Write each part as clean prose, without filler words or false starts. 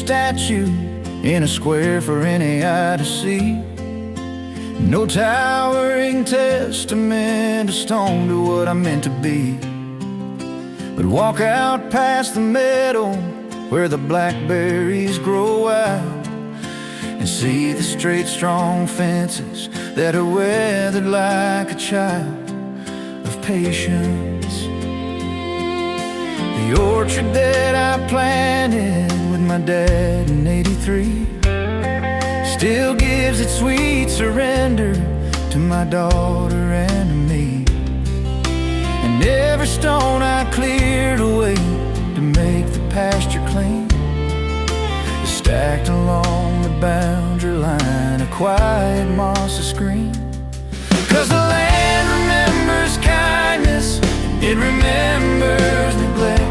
statue in a square for any eye to see. No towering testament, a stone to what I'm meant to be. But walk out past the meadow where the blackberries grow wild, and see the straight, strong fences that are weathered like a child of patience. The orchard that I planted with my dad in '83 still gives its sweet surrender to my daughter and to me. And every stone I cleared away to make the pasture clean is stacked along the boundary line, a quiet mossy screen. 'Cause the land remembers kindness, it remembers neglect.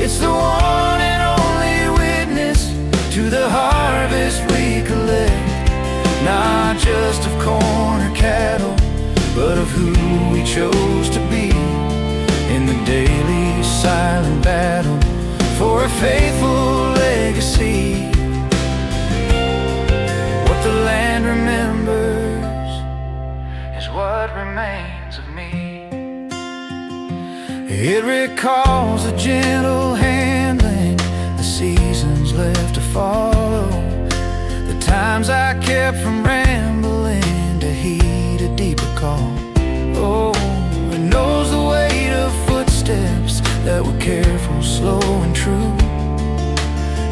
It's the one and only witness to the harvest we collect, not just of corn or cattle, but of who we chose to be in the daily silent battle for a faithful legacy. What the land remembers is what remains of me. It recalls the gentle handling, the seasons left to follow, the times I kept from rambling to heed a deeper call. Oh, it knows the weight of footsteps that were careful, slow and true,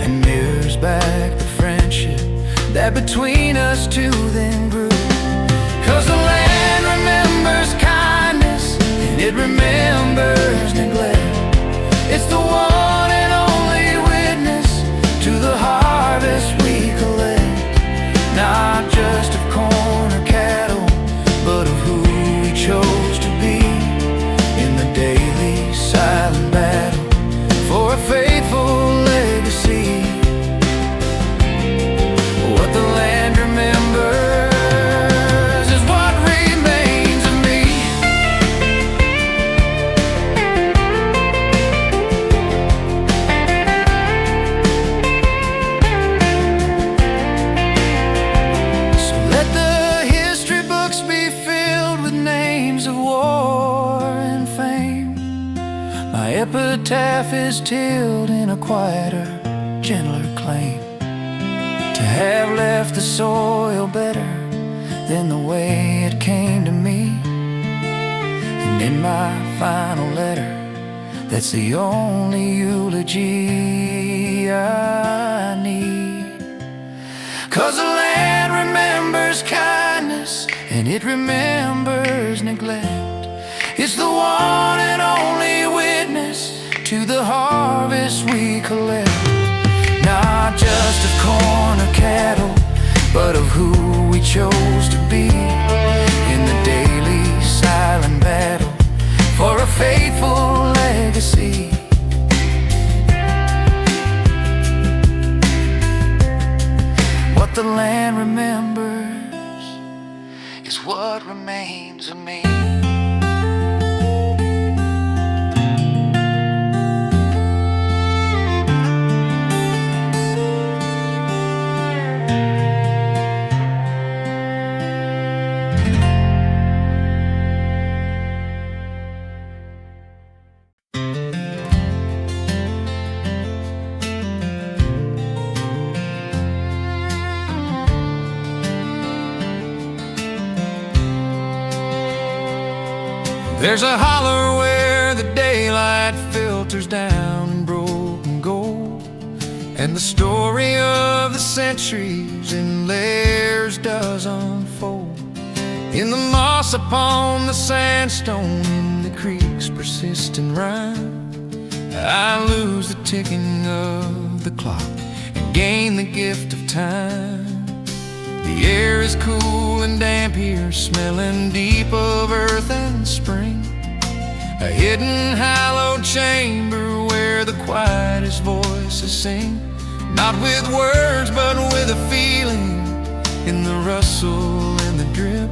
and mirrors back the friendship that between us two then grew. 'Cause the land remembers kindness, and it remembers neglect. It's the one and only witness to the harvest we collect, not just of corn or cattle, but of who we chose to be in the daily silent battle for a faithful legacy. What the land remembers is what remains of me. So let the history books be filled with names of war and fame. My epitaph is tilled in a quieter, gentler claim, to have left the soil better than the way it came to me. And in my final letter, that's the only eulogy I need. 'Cause the land remembers kindness, and it remembers neglect. It's the one and only witness to the harvest we collect, not just of corn or cattle, but of who we chose to be in the daily silent battle for a faithful legacy. What the land remembers is what remains of me. There's a holler where the daylight filters down in broken gold, and the story of the centuries in layers does unfold. In the moss upon the sandstone, in the creek's persistent rhyme, I lose the ticking of the clock and gain the gift of time. The air is cool and damp here, smelling deep of earth and spring, a hidden hallowed chamber where the quietest voices sing, not with words but with a feeling in the rustle and the drip,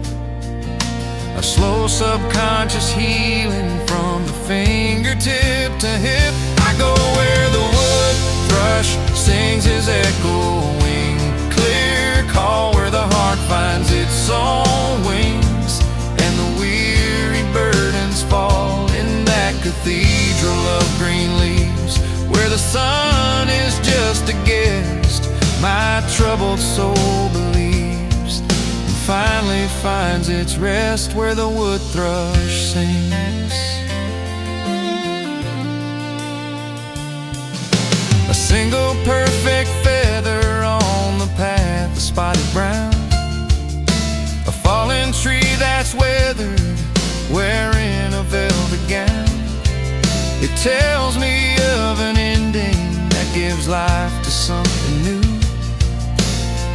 a slow subconscious healing from the fingertip to hip. I go where the wood thrush sings his is echoing. Clear call where the heart finds its own wings, and the weary burdens fall in that cathedral of green leaves, where the sun is just a guest. My troubled soul believes, and finally finds its rest where the wood thrush sings. A single perfect feather on the path of spotted brown, a fallen tree that's weathered, wearing a velvet gown. It tells me of an ending that gives life to something new,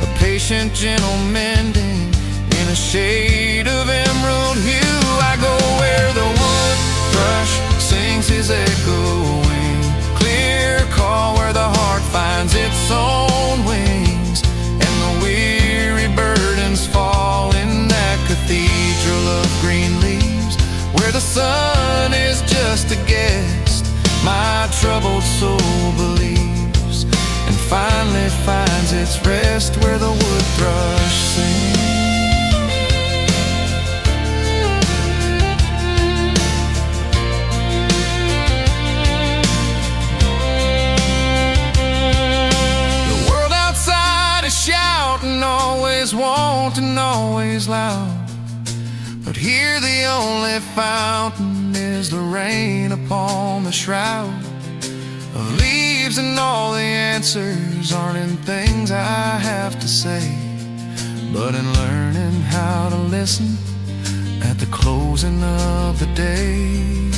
a patient, gentle mending in a shade of emerald hue. I go where the wood thrush sings his echoing, clear call where the heart finds its own wings, and the weary burdens fall in that cathedral of green leaves, where the sun is just a guest. My troubled soul believes, and finally finds its rest where the wood thrush sings. The world outside is shouting, always wanting, always loud, but here the only fountain is the rain upon the shroud of leaves, and all the answers aren't in things I have to say, but in learning how to listen at the closing of the day.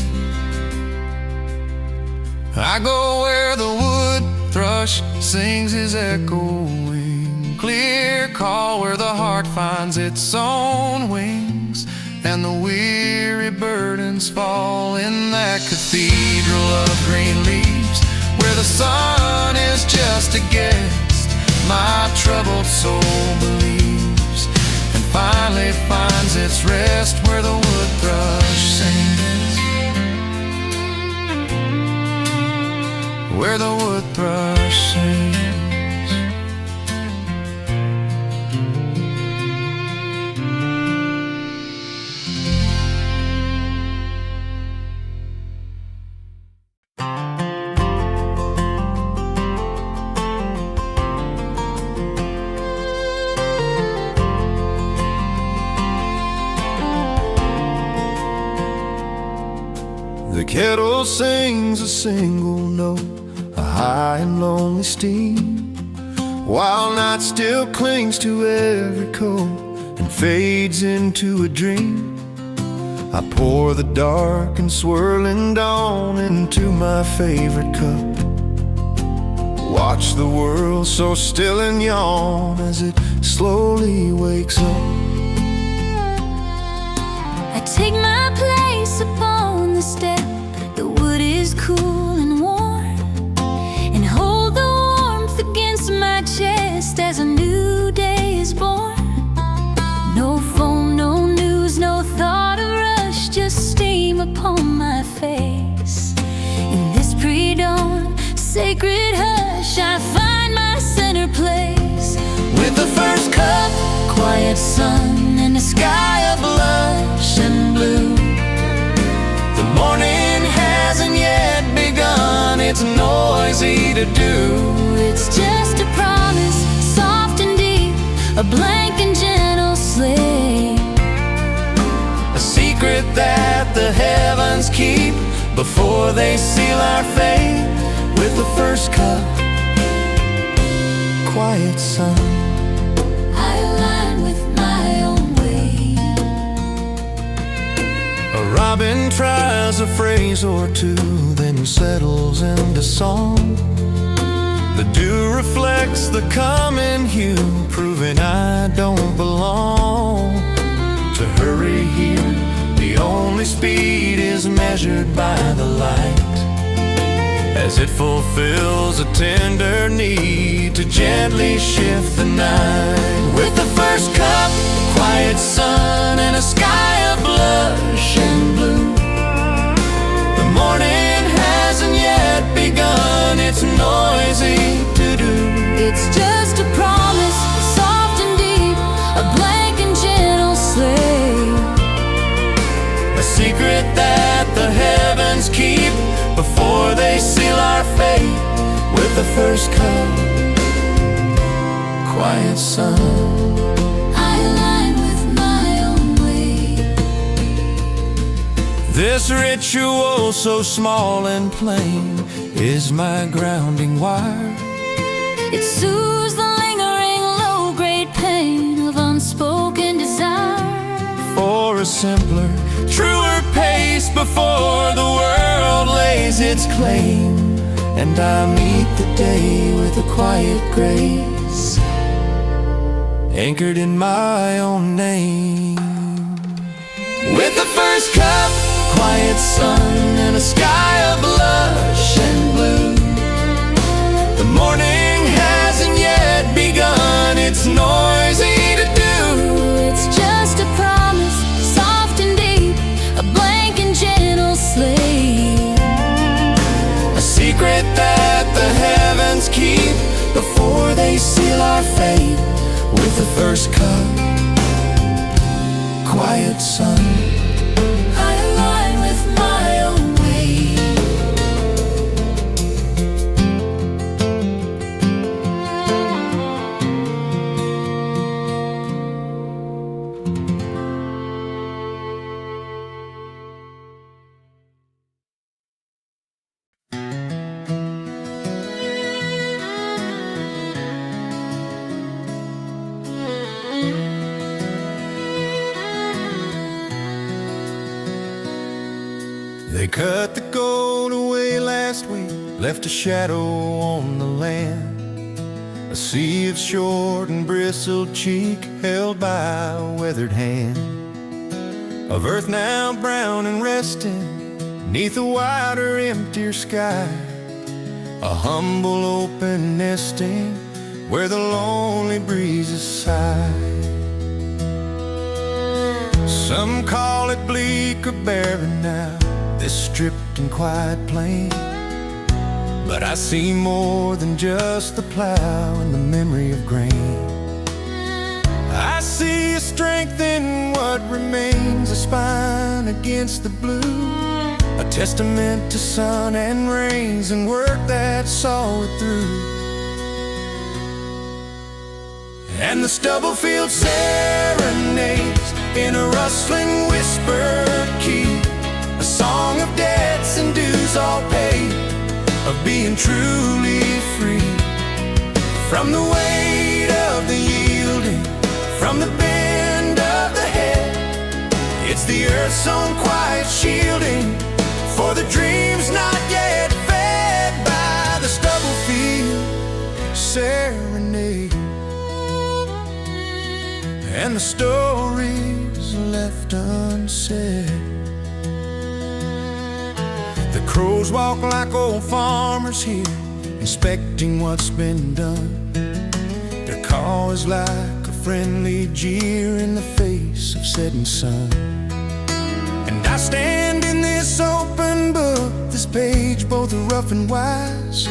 I go where the wood thrush sings his echoing, clear call where the heart finds its own wings, and the weary burdens fall in that cathedral of green leaves, where the sun is just a guest. My troubled soul believes, and finally finds its rest where the wood thrush sings, where the wood thrush sings. The kettle sings a single note, a high and lonely steam, while night still clings to every coat and fades into a dream. I pour the dark and swirling dawn into my favorite cup, watch the world so still and yawn as it slowly wakes up. I take my place upon the step. The wood is cool and warm, and hold the warmth against my chest as a new day is born. No phone, no news, no thought of rush, just steam upon my face. In this pre-dawn sacred hush, I find my center place. With the first cup, Quiet sun and a sky of lush and blue. the morning hasn't yet begun, it's noisy to do. It's just a promise, soft and deep, a blank and gentle sleep, A secret that the heavens keep before they seal our fate. With the first cup, quiet sun, I align with my own way. a robin tries a phrase or two, then settles into song. The dew reflects the common hue, proving I don't belong. To hurry here, the only speed is measured by the light, as it fulfills a tender need to gently shift the night. With the first cup, quiet sun and a sky of blush and blue. The morning hasn't yet begun, it's noisy to do. the first cup, quiet sun. I align with my own way. This ritual so small and plain is my grounding wire. It soothes the lingering low-grade pain of unspoken desire. For a simpler, truer pace before the world lays its claim, and I meet the day with a quiet grace, anchored in my own name. With the first cup, quiet sun, and a sky of lush and blue. The morning hasn't yet begun, it's noisy to do. It's just a promise, soft and deep, a blank and gentle slate, A secret that the heavens keep before they seal our fate. With the first cup, quiet sun. I align with my own way. They cut the gold away last week, left a shadow on the land. A sea of short and bristled cheek held by a weathered hand. Of earth now brown and resting, neath a wider, emptier sky. A humble open nesting, where the lonely breezes sigh. Some call it bleak or barren now, this stripped and quiet plain. But I see more than just the plow and the memory of grain. I see a strength in what remains, a spine against the blue, a testament to sun and rains and work that saw it through. And the stubble field serenades in a rustling whispered key, a song of debts and dues all paid, of being truly free. From the weight of the yielding, from the bend of the head, it's the earth's own quiet shielding for the dreams not yet fed. By the stubble field serenade, and the stories left unsaid. The crows walk like old farmers here, inspecting what's been done. Their call is like a friendly jeer in the face of setting sun. And I stand in this open book, this page both rough and wise,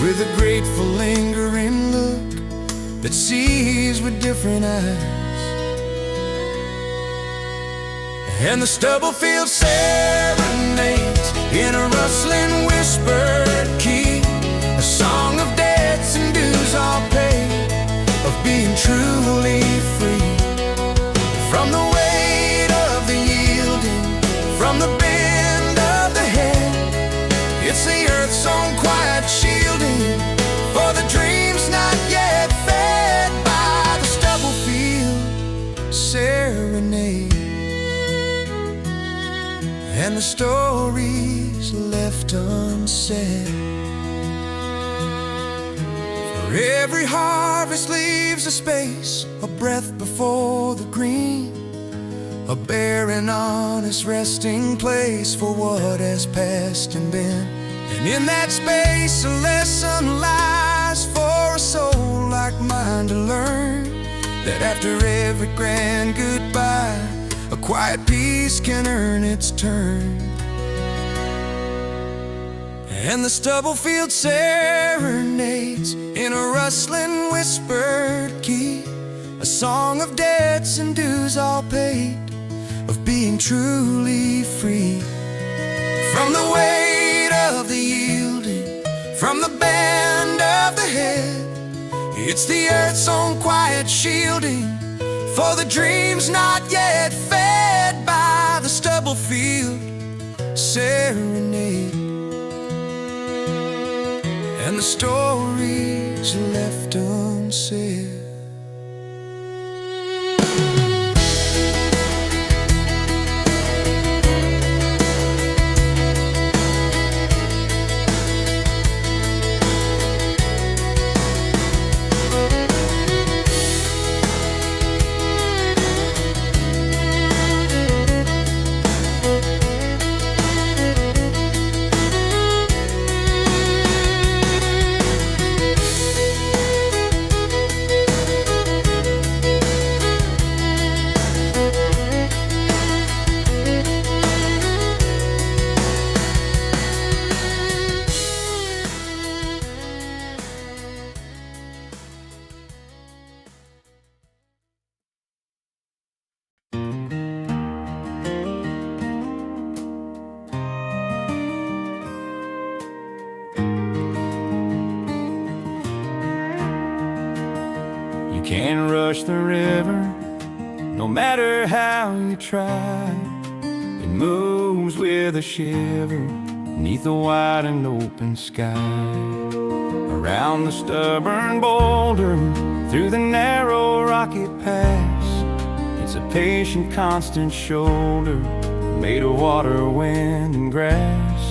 with a grateful lingering look that sees with different eyes. And the stubble field serenades in a rustling whispered key, a song of debts and dues all paid, of being truly free. From the weight of the yielding, from the bend of the head, it's the earth's own quiet shielding for the dreams not yet fed. By the stubble field serenade, and the stories left unsaid. For every harvest leaves a space, a breath before the green, a bare and honest resting place for what has passed and been. And in that space a lesson lies for a soul like mine to learn, that after every grand goodbye, a quiet peace can earn its turn. And the stubble field serenades in a rustling whispered key, a song of debts and dues all paid, of being truly free. From the weight of the yielding, from the bend ahead. It's the earth's own quiet shielding for the dreams not yet fed by the stubble field serenade, and the stories left unsaid. You can't rush the river, no matter how you try. It moves with a shiver beneath the wide and open sky. Around the stubborn boulder, through the narrow rocky pass, it's a patient, constant shoulder made of water, wind, and grass.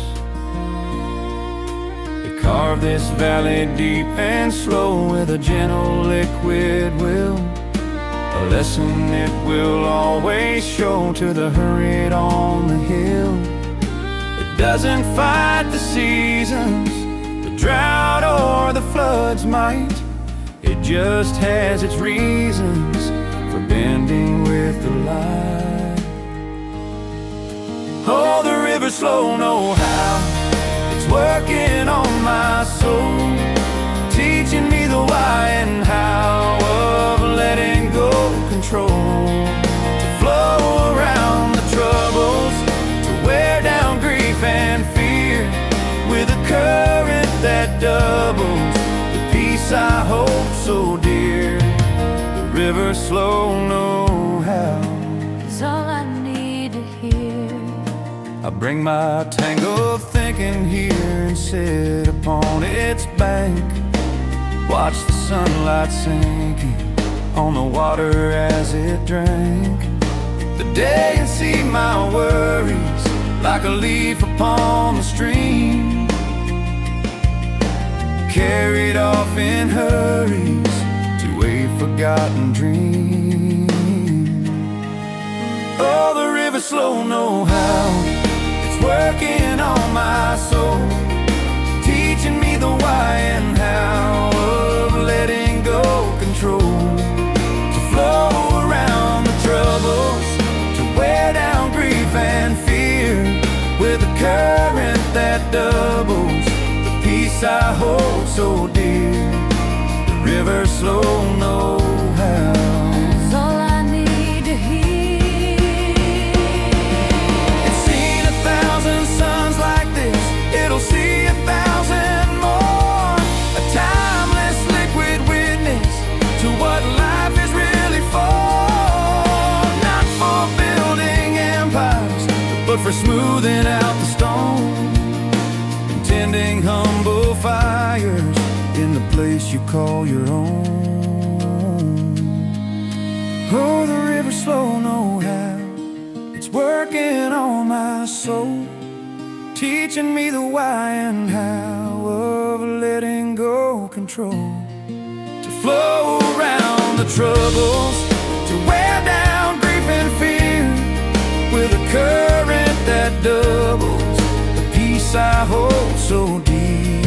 Carve this valley deep and slow with a gentle liquid will, a lesson it will always show to the hurried on the hill. It doesn't fight the seasons, the drought or the flood's might. It just has its reasons for bending with the light. Oh, the river's slow, know how. Working on my soul, teaching me the why and how of letting go control, to flow around the troubles, to wear down grief and fear with a current that doubles the peace I hold so dear. The river's slow, know how is all I need to hear. I bring my tangle of thinking here and sit upon its bank, watch the sunlight sinking on the water as it drank the day, and see my worries like a leaf upon the stream, carried off in hurries to a forgotten dream. Oh, the river's slow, know how. Working on my soul, teaching me the why and how of letting go control, to flow around the troubles, to wear down grief and fear with a current that doubles the peace I hold so dear. The river's slow, know how. It'll see 1,000 more, a timeless liquid witness to what life is really for. Not for building empires, but for smoothing out the stone, and tending humble fires in the place you call your own. Oh, the river's slow, know how. It's working on my soul, teaching me the why and how of letting go control, to flow around the troubles, to wear down grief and fear with a current that doubles the peace I hold so dear.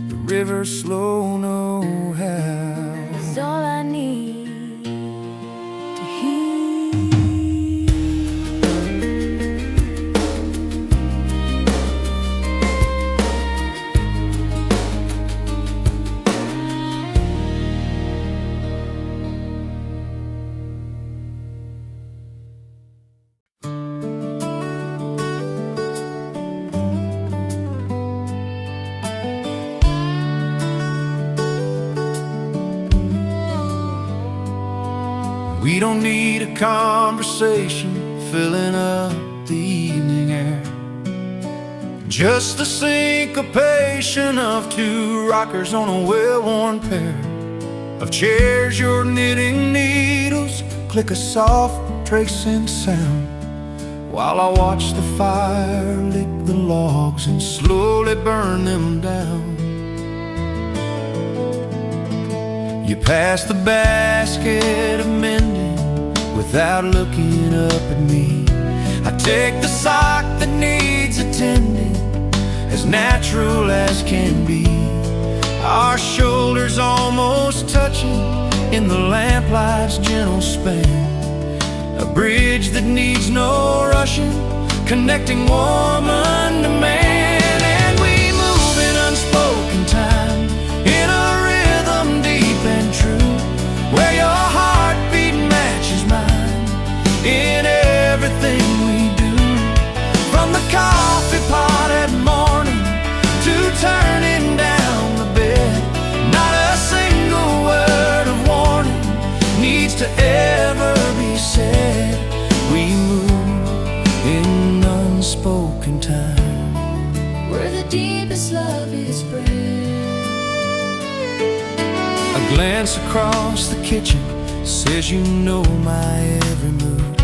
The river's slow, know how is all I need to hear. We don't need a conversation filling up the evening air, just the syncopation of two rockers on a well-worn pair of chairs. Your knitting needles click a soft tracing sound, while I watch the fire lick the logs and slowly burn them down. You pass the basket of mending without looking up at me. I take the sock that needs attending, as natural as can be. Our shoulders almost touching in the lamplight's gentle span, a bridge that needs no rushing, connecting woman to man. And we move in unspoken time, in a rhythm deep and true, where your heartbeat matches mine in everything we do. From the coffee pot at morning to turning down the bed, not a single word of warning needs to ever be said. We move in unspoken time, where the deepest love is bred. A glance across the kitchen says you know my every mood,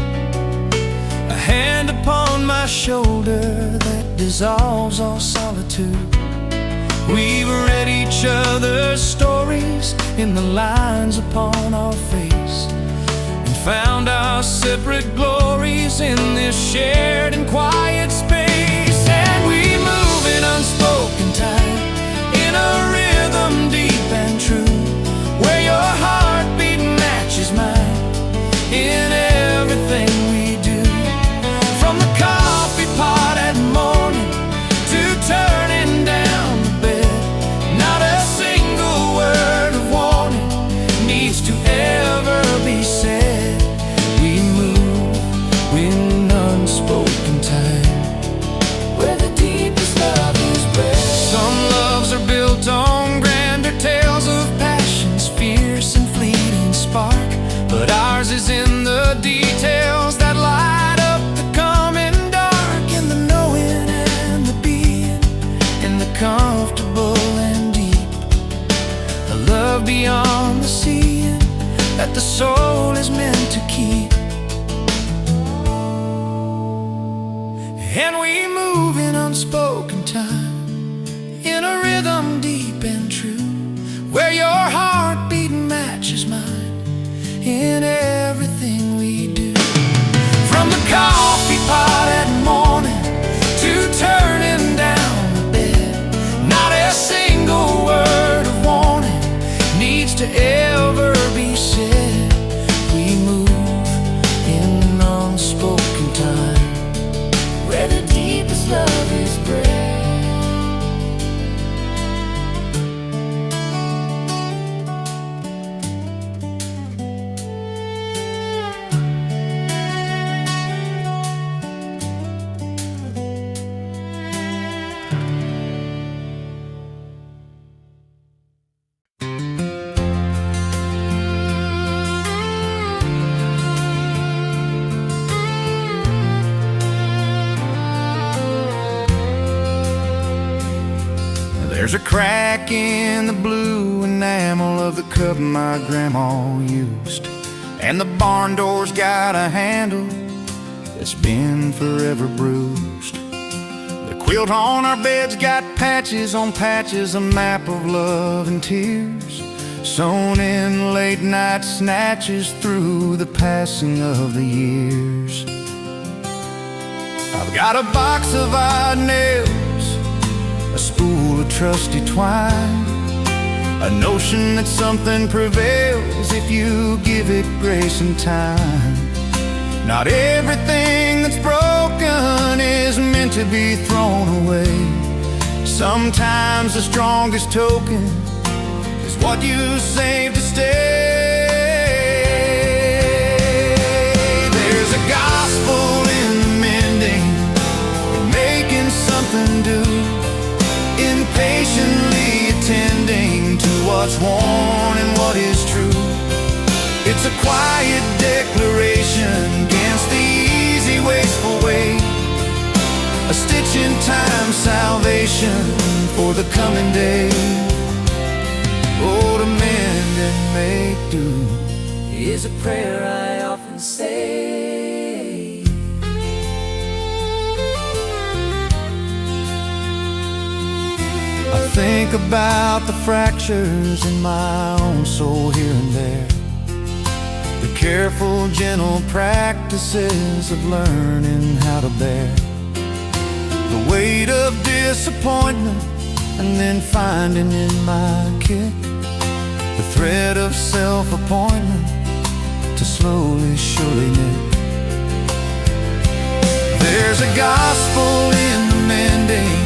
a hand upon my shoulder that dissolves all solitude. We've read each other's stories in the lines upon our face, and found our separate glories in this shared and quiet space. And we move in unspoken time, in a rhythm deep and true, where your heartbeat matches mine in everything we do. From the coffee pot at morning to turning down the bed, not a single word of warning needs to ever be said. We move in unspoken time, where the deepest love is bred. Some loves are built on grander tales of passion's fierce and fleeting spark, but ours is in the details that light up the coming dark, in the knowing and the being, in the comfortable and deep, the love beyond the seeing that the soul is meant to keep. And we move in unspoken time, in a rhythm deep and true, where your heartbeat matches mine in everything we do. From the coffee pot at morning to turning down the bed, not a single word of warning needs to ever be said. We move in unspoken time, where the deepest love is bred. There's a crack in the blue enamel of the cup my grandma used, and the barn door's got a handle that's been forever bruised. The quilt on our bed's got patches on patches, a map of love and tears, sewn in late night snatches through the passing of the years. I've got a box of odd nails, a spool of trusty twine, a notion that something prevails if you give it grace and time. Not everything that's broken is meant to be thrown away. Sometimes the strongest token is what you save to stay. There's a gospel in the mending, in making something do, impatiently attending to what's worn and what is true. It's a quiet declaration against the easy, wasteful way. A stitch in time, salvation for the coming day. Oh, to mend and make do is a prayer I often say. I think about the fractures in my own soul here and there, the careful, gentle practices of learning how to bear the weight of disappointment, and then finding in my kit the thread of self-appointment to slowly, surely knit. There's a gospel in the mending,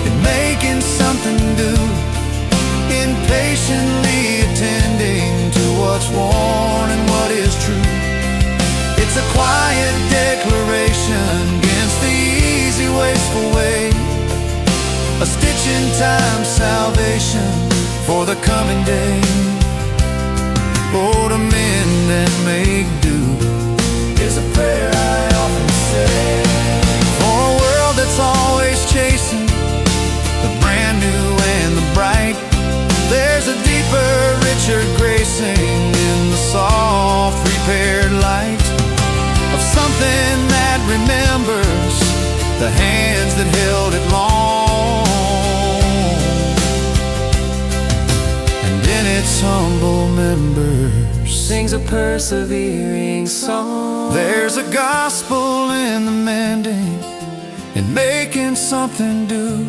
in making something do, in patiently attending to what's worn and what is true. It's a quiet declaration against the easy, wasteful way. A stitch in time, salvation for the coming day. Oh, to mend and make do is a prayer I often say. For a world that's always chasing the brand new and the bright, there's a deeper, richer gracing in the soft, repaired light of something that remembers the hands that held it long, and in its humble members sings a persevering song. There's a gospel in the mending, in making something do,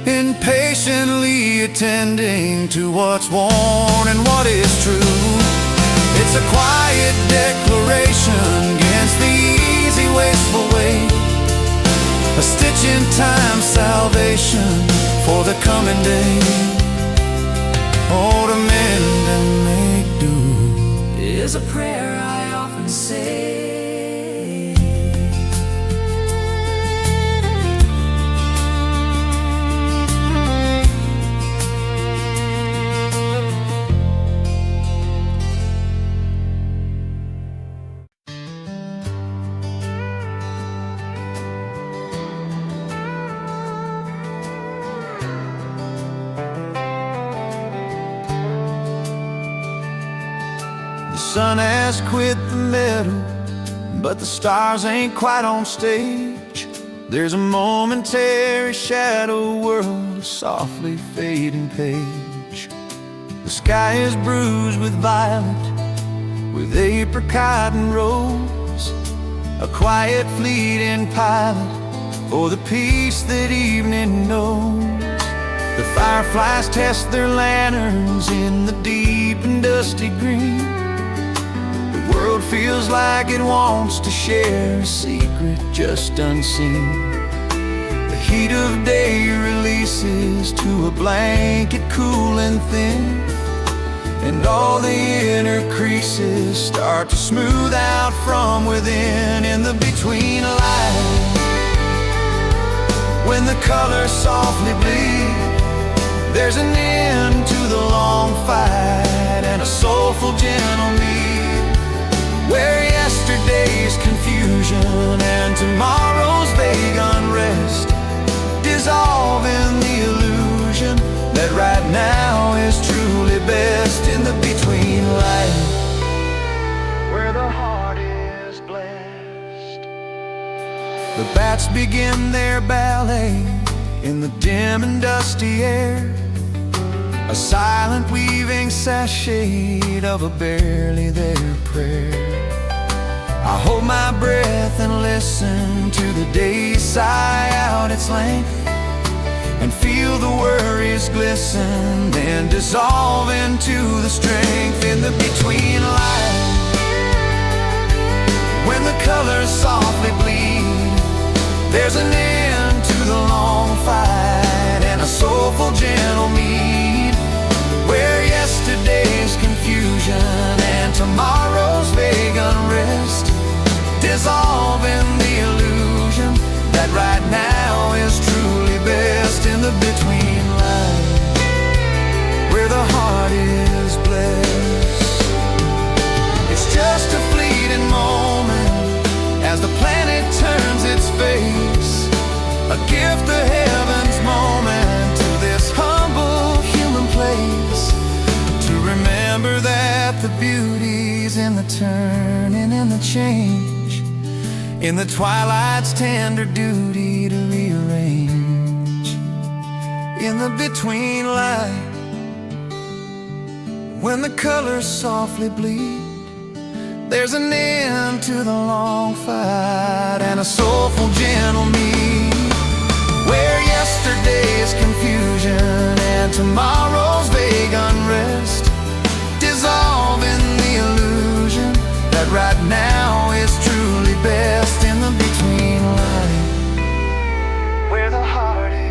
in patiently attending to what's worn and what is true. It's a quiet declaration against the easy, wasteful way. A stitch in time, salvation for the coming day. Oh, to mend and make do is a prayer I often say. The sun has quit the middle, but the stars ain't quite on stage. There's a momentary shadow world, a softly fading page. The sky is bruised with violet, with apricot and rose, a quiet fleeting pilot for the peace that evening knows. The fireflies test their lanterns in the deep and dusty green. The world feels like it wants to share a secret just unseen. The heat of day releases to a blanket cool and thin, and all the inner creases start to smooth out from within. In the between light, when the colors softly bleed, there's an end to the long fight and a soulful gentle need, where yesterday's confusion and tomorrow's vague unrest dissolve in the illusion that right now is truly best. In the between light, where the heart is blessed, the bats begin their ballet in the dim and dusty air, a silent weaving sachet of a barely there prayer. I hold my breath and listen to the day sigh out its length, and feel the worries glisten, then dissolve into the strength. In the between light, when the colors softly bleed, there's an end to the long fight and a soulful gentle need, where yesterday's confusion and tomorrow's vague unrest dissolve in the illusion that right now is truly best. In the between light, where the heart is blessed, it's just a lift the heavens moment to this humble human place, to remember that the beauty's in the turning and the change, in the twilight's tender duty to rearrange, in the between light, when the colors softly bleed. There's an end to the long fight and a soulful gentle mead, where yesterday's confusion and tomorrow's vague unrest dissolve in the illusion that right now is truly best, in the between light, where the heart is.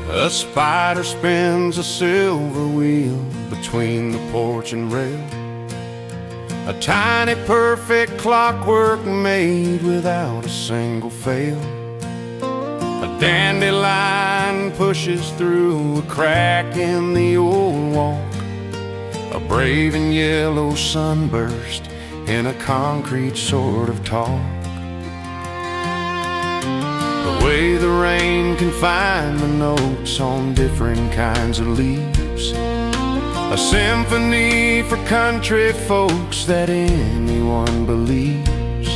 A spider spins a silver wheel between the porch and rail, a tiny perfect clockwork made without a single fail. A dandelion pushes through a crack in the old walk, a brave and yellow sunburst in a concrete sort of talk. The way the rain can find the notes on different kinds of leaves, a symphony for country folks that anyone believes.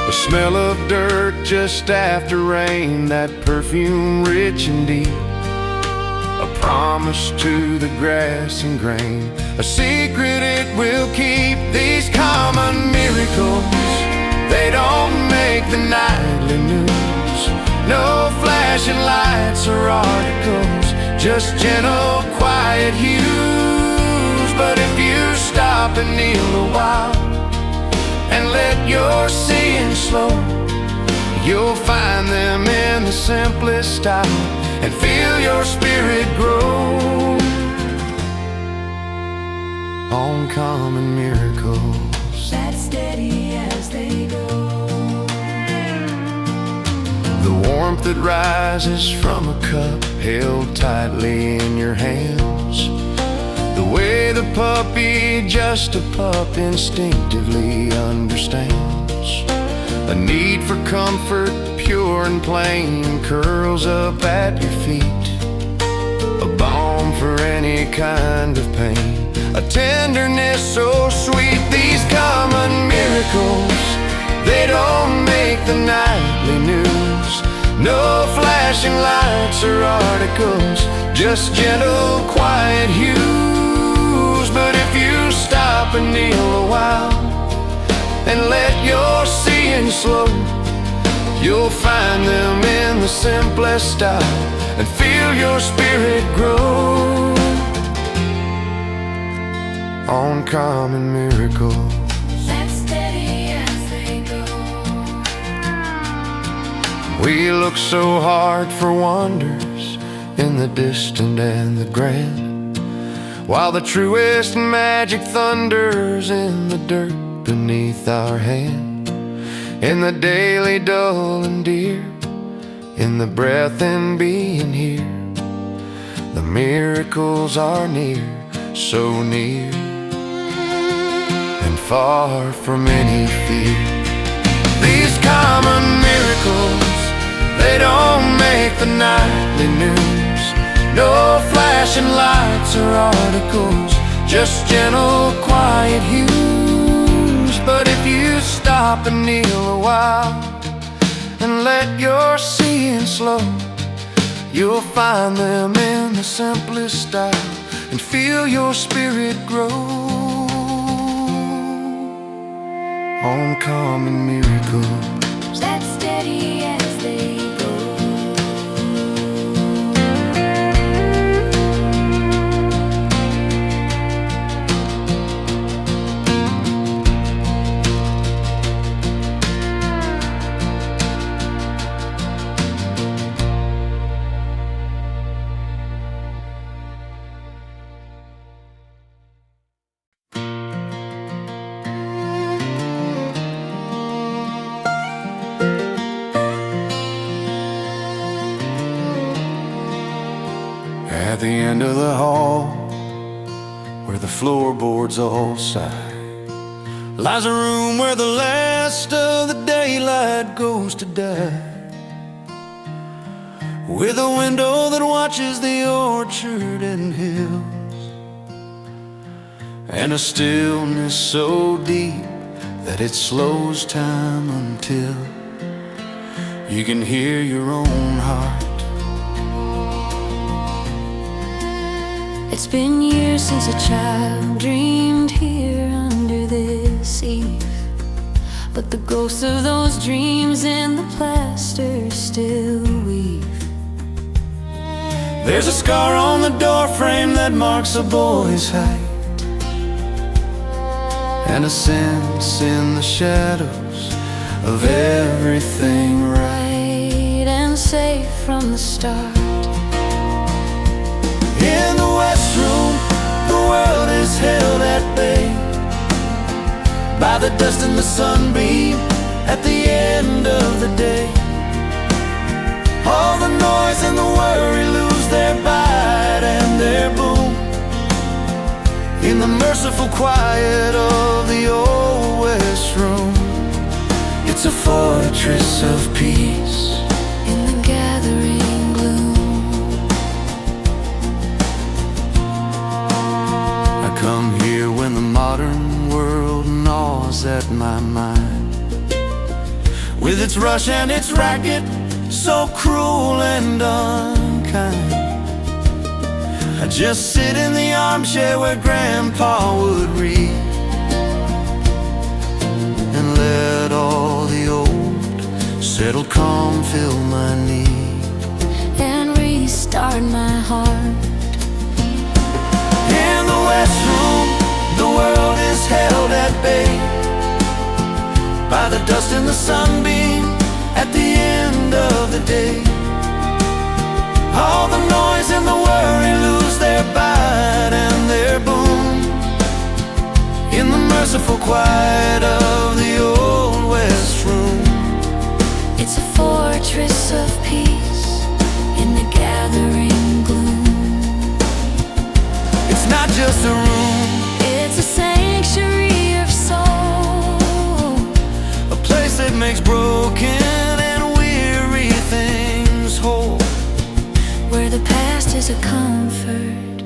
The smell of dirt just after rain, that perfume rich and deep, a promise to the grass and grain, a secret it will keep. These common miracles, they don't make the nightly news. No flashing lights or articles, just gentle, quiet hues. But if you stop and kneel a while and let your seeing slow, you'll find them in the simplest style and feel your spirit grow. Uncommon miracles that steady as they go. The warmth that rises from a cup held tightly in your hands, the way the puppy, just a pup, instinctively understands. A need for comfort, pure and plain, curls up at your feet, a balm for any kind of pain, a tenderness so sweet. These common miracles, they don't make the nightly news. No flashing lights or articles, just gentle, quiet hues. But if you stop and kneel a while and let your seeing slow, you'll find them in the simplest style and feel your spirit grow. Uncommon miracles that steady as they go. We look so hard for wonders in the distant and the grand, while the truest magic thunders in the dirt beneath our hand, in the daily dull and dear, in the breath and being here. The miracles are near, so near and far from any fear. These common miracles, they don't make the nightly news. No flashing lights or articles, just gentle, quiet hues. But if you stop and kneel a while and let your seeing slow, you'll find them in the simplest style and feel your spirit grow. Uncommon miracles that steady as they go. end of the hall, where the floorboards all sigh, lies a room where the last of the daylight goes to die, with a window that watches the orchard and hills, and a stillness so deep that it slows time until you can hear your own heart. It's been years since a child dreamed here under this eave, but the ghosts of those dreams in the plaster still weave. There's a scar on the doorframe that marks a boy's height, and a sense in the shadows of everything Right and safe from the start. In the West Room, the world is held at bay by the dust and the sunbeam at the end of the day. All the noise and the worry lose their bite and their boom in the merciful quiet of the old West Room. It's a fortress of peace In the gathering gloom, I come here when the modern world gnaws at my mind, with its rush and its racket, so cruel and unkind. I just sit in the armchair where Grandpa would read, and let all the old settled calm fill my need, and restart my heart. In the West Room, the world is held at bay by the dust and the sunbeam at the end of the day. All the noise and the worry lose their bite and their boom in the merciful quiet of the old West Room. It's a fortress of peace in the gathering gloom. It's not just a room, It's a sanctuary of soul, a place that makes broken and weary things whole, where the past is a comfort,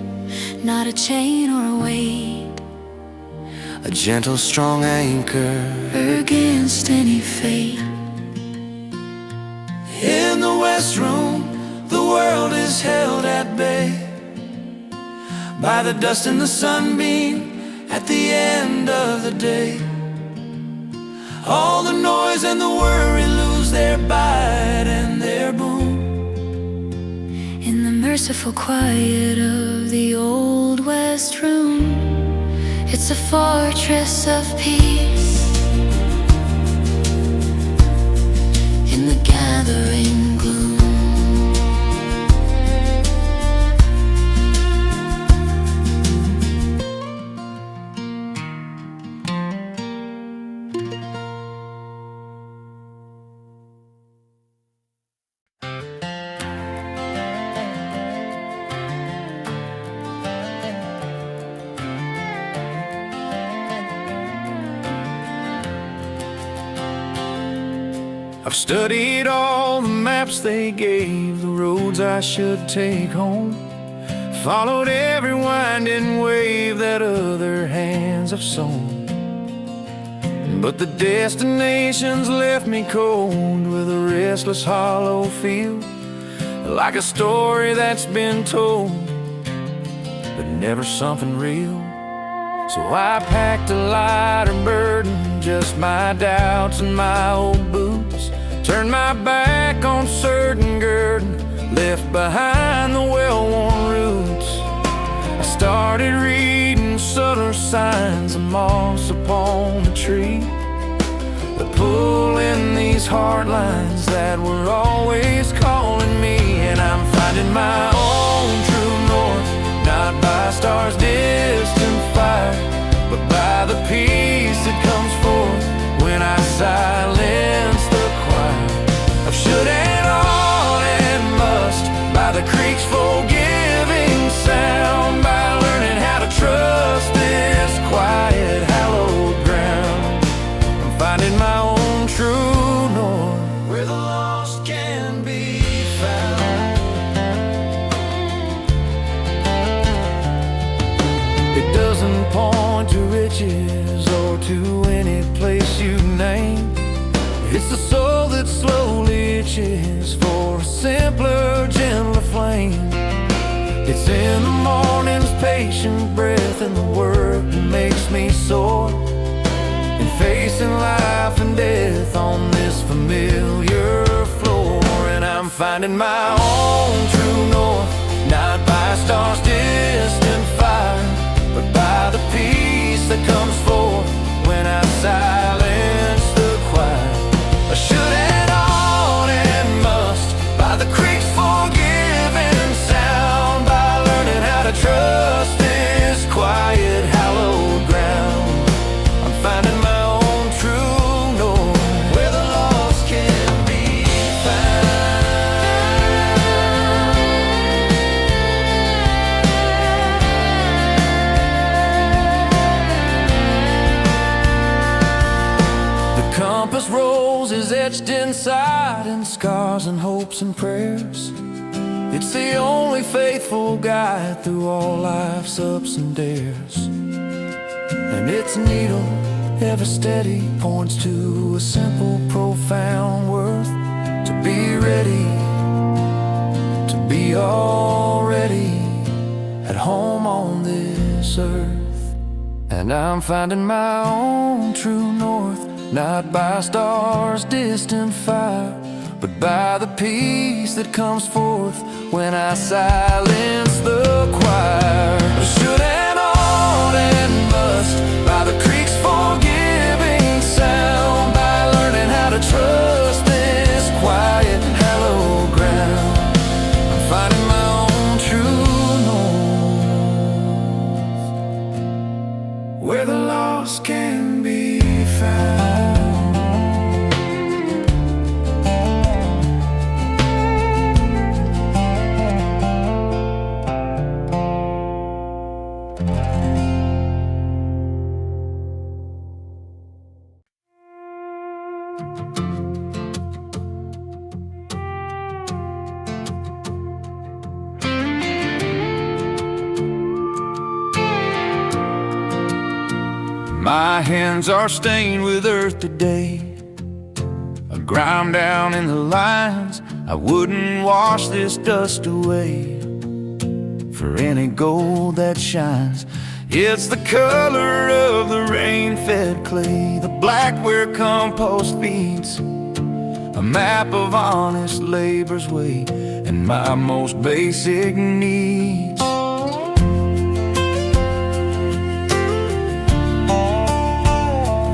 not a chain or a weight, a gentle, strong anchor against any fate. in the West Room. The world is held at bay by the dust and the sunbeam at the end of the day. All the noise and the worry lose their bite and their boom In the merciful quiet of the old West Room, it's a fortress of peace in the gathering gloom. I've studied all the maps they gave, the roads I should take home, followed every winding wave that other hands have sown. But the destinations left me cold with a restless hollow feel, like a story that's been told, but never something real. So I packed a lighter burden, just my doubts and my old boots, turned my back on certain burden, left behind the well-worn roots. I started reading subtle signs of moss upon the tree, that pull in these hard lines that were always calling me. And I'm finding my own true north, not by stars distant fire, but by the peace that comes forth when I silence the choir of should and ought and must, by the creek's forgiving sound. It doesn't point to riches or to any place you name. It's the soul that slowly itches for a simpler, gentler flame. It's in the morning's patient breath and the work that makes me soar, and facing life and death on this familiar floor. And I'm finding my own true north, not by a star's distant fire, but by the peace that comes forth when I silence the choir. I should and ought and must, by the creek's forgiving sound, by learning how to trust this quiet, hallowed ground. I'm finding my own true north, where the lost can be found. The compass rose is etched inside in scars and hopes and prayers. It's the only faithful guide through all life's ups and dares. And its needle, ever steady, points to a simple, profound worth. To be ready, to be already at home on this earth. And I'm finding my own true north, not by stars' distant fire, but by the peace that comes forth when I silence the choir. I should and ought and must, by the creek's forgiving sound, by learning how to trust this quiet, hallowed ground. I'm finding my own true north, where the lost can be found. My hands are stained with earth today. I grind down in the lines. I wouldn't wash this dust away for any gold that shines. It's the color of the rain-fed clay, the black where compost feeds, a map of honest labor's way and my most basic needs.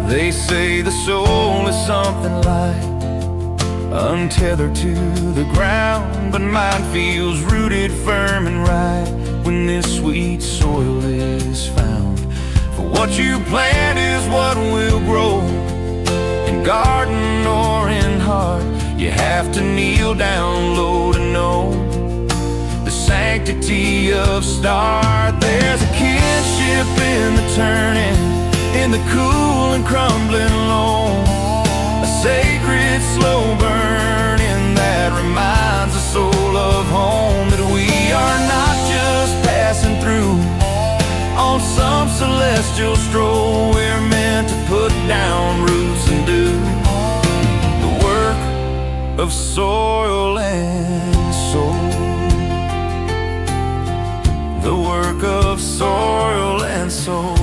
They say the soul is something light, untethered to the ground, but mine feels rooted firm and right when this sweet soil is found. For what you plant is what will grow, in garden or in heart. You have to kneel down low to know the sanctity of start. There's a kinship in the turning, in the cool and crumbling loam, a sacred slow burning that reminds the soul of home, that we are not just passing through on some celestial stroll. We're meant to put down roots and do the work of soil and soul, the work of soil and soul.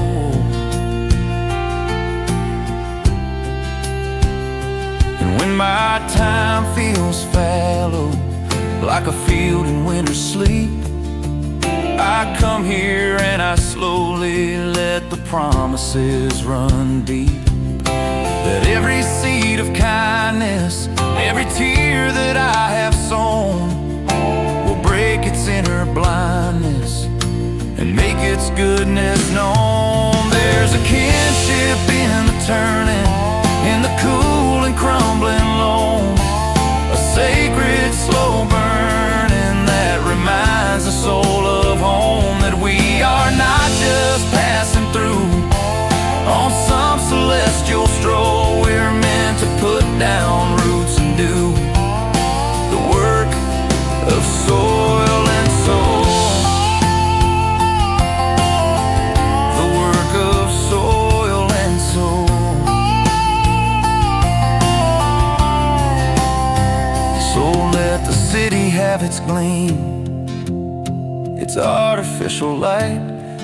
When my time feels fallow, like a field in winter sleep, I come here and I slowly let the promises run deep. That every seed of kindness, every tear that I have sown, will break its inner blindness and make its goodness known. There's a kinship in the turning, in the cool and crumbling loam, a sacred slow burning that reminds the soul of home, that we are not just passing through on some celestial stroll. We're meant to put down roots and do the work of soil and soul. have its gleam, its artificial light.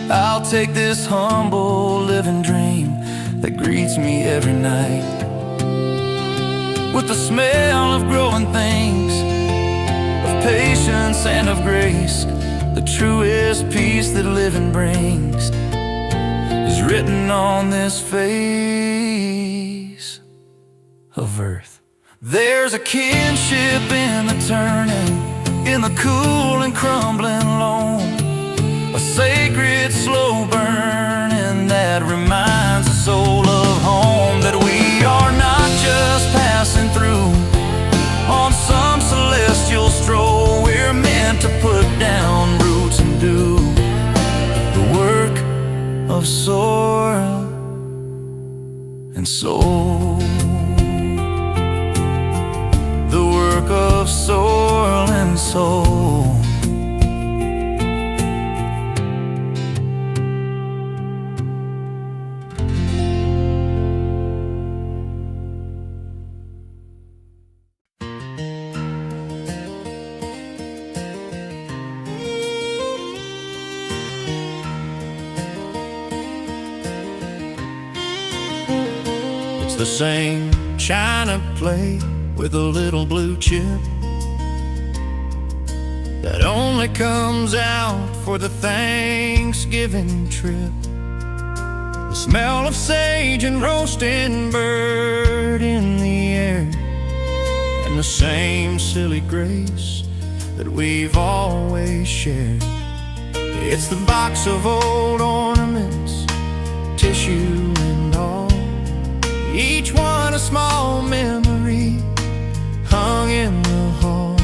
I'll take this humble living dream that greets me every night with the smell of growing things, of patience and of grace. The truest peace that living brings is written on this face of earth. There's a kinship in the turning, in the cool and crumbling loam, a sacred slow burning that reminds the soul of home, that we are not just passing through on some celestial stroll. We're meant to put down roots and do the work of soil and soul, the work of soil and soul. The same china plate with a little blue chip that only comes out for the Thanksgiving trip. The smell of sage and roasting bird in the air, and the same silly grace that we've always shared. It's the box of old ornaments, tissue and all, each one a small memory hung in the hall.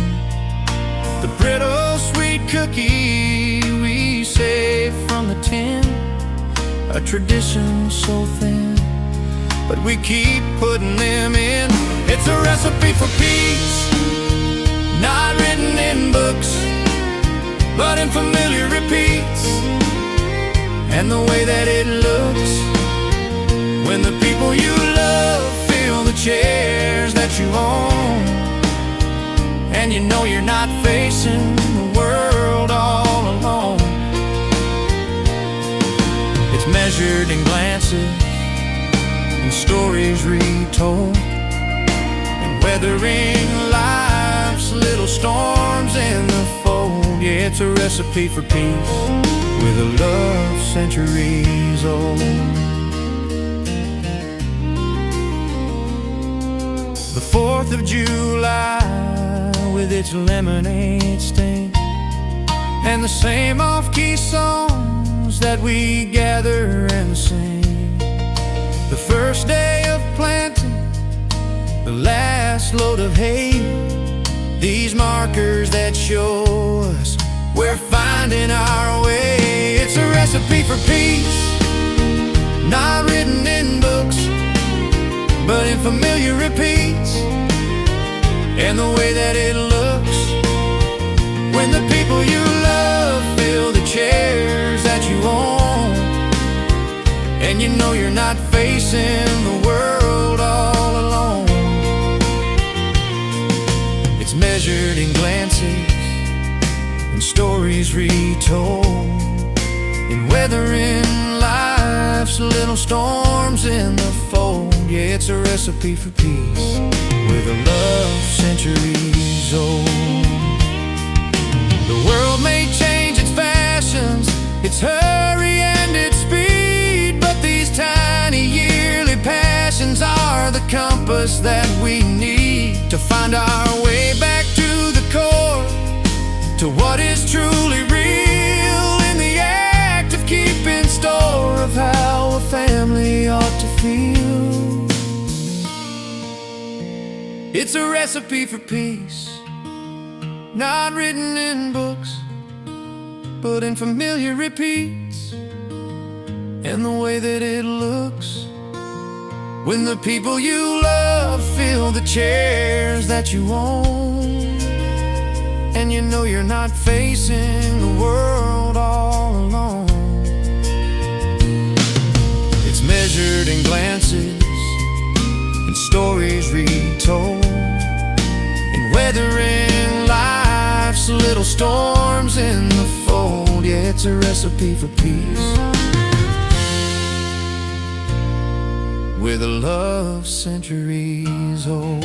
The brittle sweet cookie we saved from the tin, a tradition so thin, but we keep putting them in. It's a recipe for peace, not written in books, but in familiar repeats, and the way that it looks when the people you love fill the chairs that you own, and you know you're not facing the world all alone. It's measured in glances and stories retold, and weathering life's little storms in the fold. Yeah, it's a recipe for peace with a love centuries old. The 4th of July with its lemonade stain, and the same off-key songs that we gather and sing. The first day of planting, the last load of hay, these markers that show us we're finding our way. It's a recipe for peace, not written in books, but in familiar repeats, and the way that it looks when the people you love fill the chairs that you own, and you know you're not facing the world all alone. It's measured in glances and stories retold, in weathering life's little storms in the fold. Yeah, it's a recipe for peace with a love centuries old. The world may change its fashions, its hurry and its speed, but these tiny yearly passions are the compass that we need to find our way back to the core, to what is truly real, in the act of keeping store of how a family ought to feel. It's a recipe for peace, not written in books, but in familiar repeats, and the way that it looks when the people you love fill the chairs that you own, and you know you're not facing the world all alone. It's measured in glances and stories retold, in weathering life's It's a recipe for peace, with a love centuries old.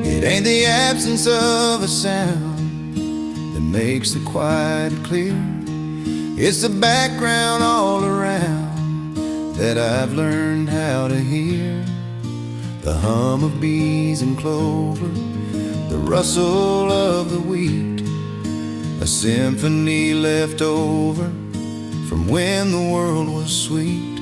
It ain't the absence of a sound that makes the quiet clear. It's the background all around that I've learned how to hear. The hum of bees and clover, the rustle of the wheat, a symphony left over from when the world was sweet.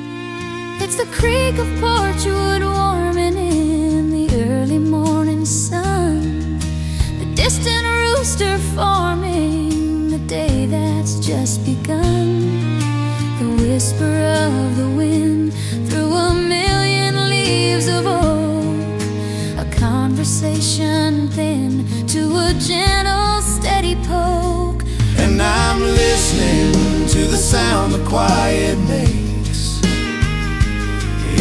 It's the creak of porch wood warming in the early morning sun, the distant rooster forming the day that's just begun, the whisper of the wind through a million leaves of old, a conversation thin to a gentle steady poke. And I'm listening to the sound the quiet makes.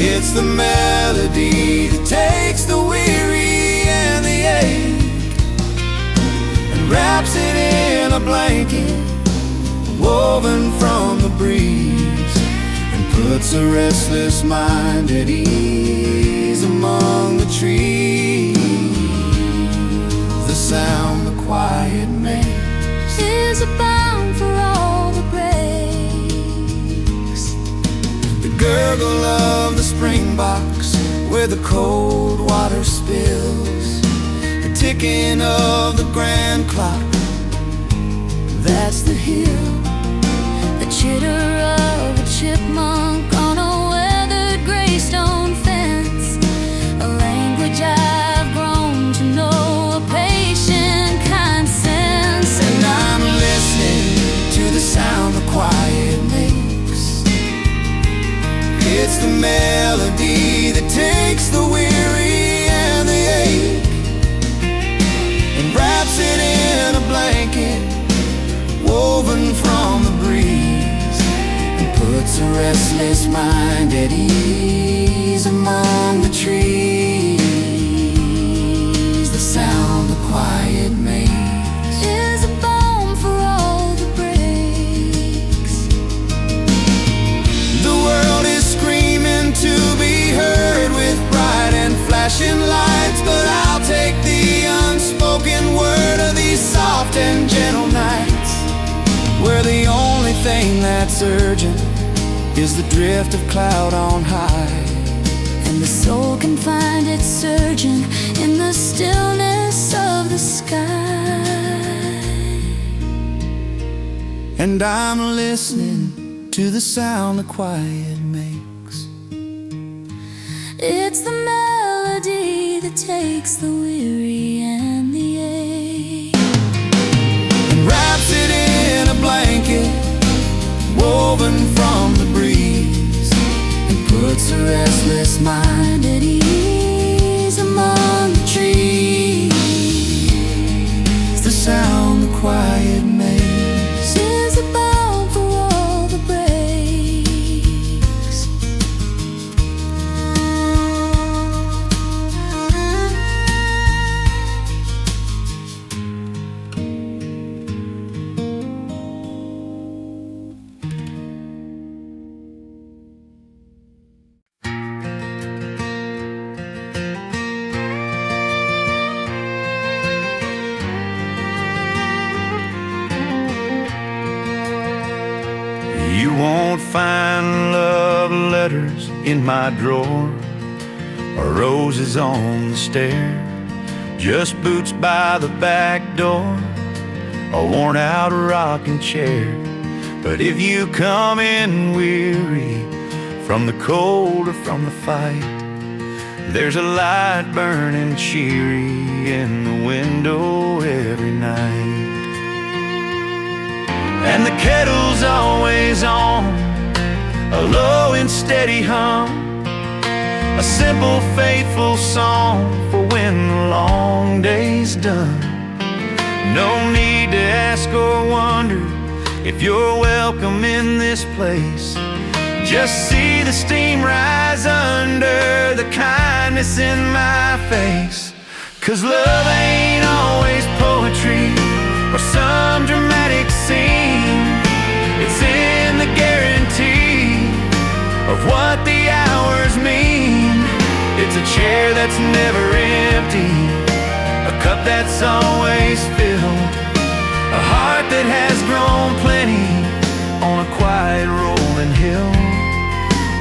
It's the melody that takes the weary and the ache and wraps it in a blanket woven from the breeze, and puts a restless mind at ease among the trees. The sound the quiet makes is a balm for all the breaks. The gurgle of the spring box where the cold water spills, the ticking of the grand clock, that's the hill, The chitter of a chipmunk on a weathered gray stone fence, a language I've grown to know, a patient kind sense. and I'm listening to the sound the quiet makes. It's the melody that takes the weary and the ache and wraps it in a blanket woven from the breeze, and puts a restless mind at ease among the trees. The sound the quiet makes Is a balm for all the breaks. The world is screaming to be heard with bright and flashing lights, but I'll take the unspoken word of these soft and gentle nights, where the only thing that's urgent is the drift of cloud on high, And the soul can find its surgeon in the stillness of the sky. and I'm listening to the sound the quiet makes. It's the melody that takes the weary and the ache And wraps it in a blanket woven from the breeze, and puts a restless mind at ease among the trees. The sound the quiet makes is a balm for all the breaks. You won't find love letters in my drawer, or roses on the stair, just boots by the back door, a worn out rocking chair. But if you come in weary from the cold or from the fight, there's a light burning cheery in the window every night. And the kettle's always on, a low and steady hum, a simple, faithful song for when when the long day's done. No need to ask or wonder if you're welcome in this place. Just see the steam rise under the kindness in my face. 'Cause love ain't always poetry or some dramatic scene. It's in the guarantee of what the hours mean. It's a chair that's never empty, a cup that's always filled, a heart that has grown plenty on a quiet rolling hill,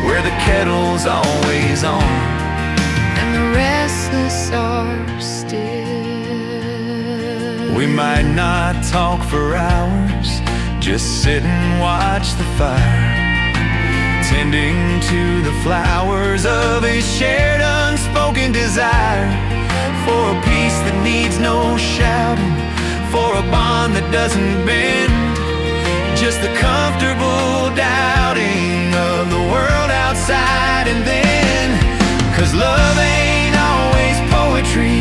where the kettle's always on and the restless are still. We might not talk for hours, just sit and watch the fire, tending to the flowers of a shared unspoken desire, for a peace that needs no shouting, for a bond that doesn't bend, just the comfortable doubting of the world outside. And then, 'cause love ain't always poetry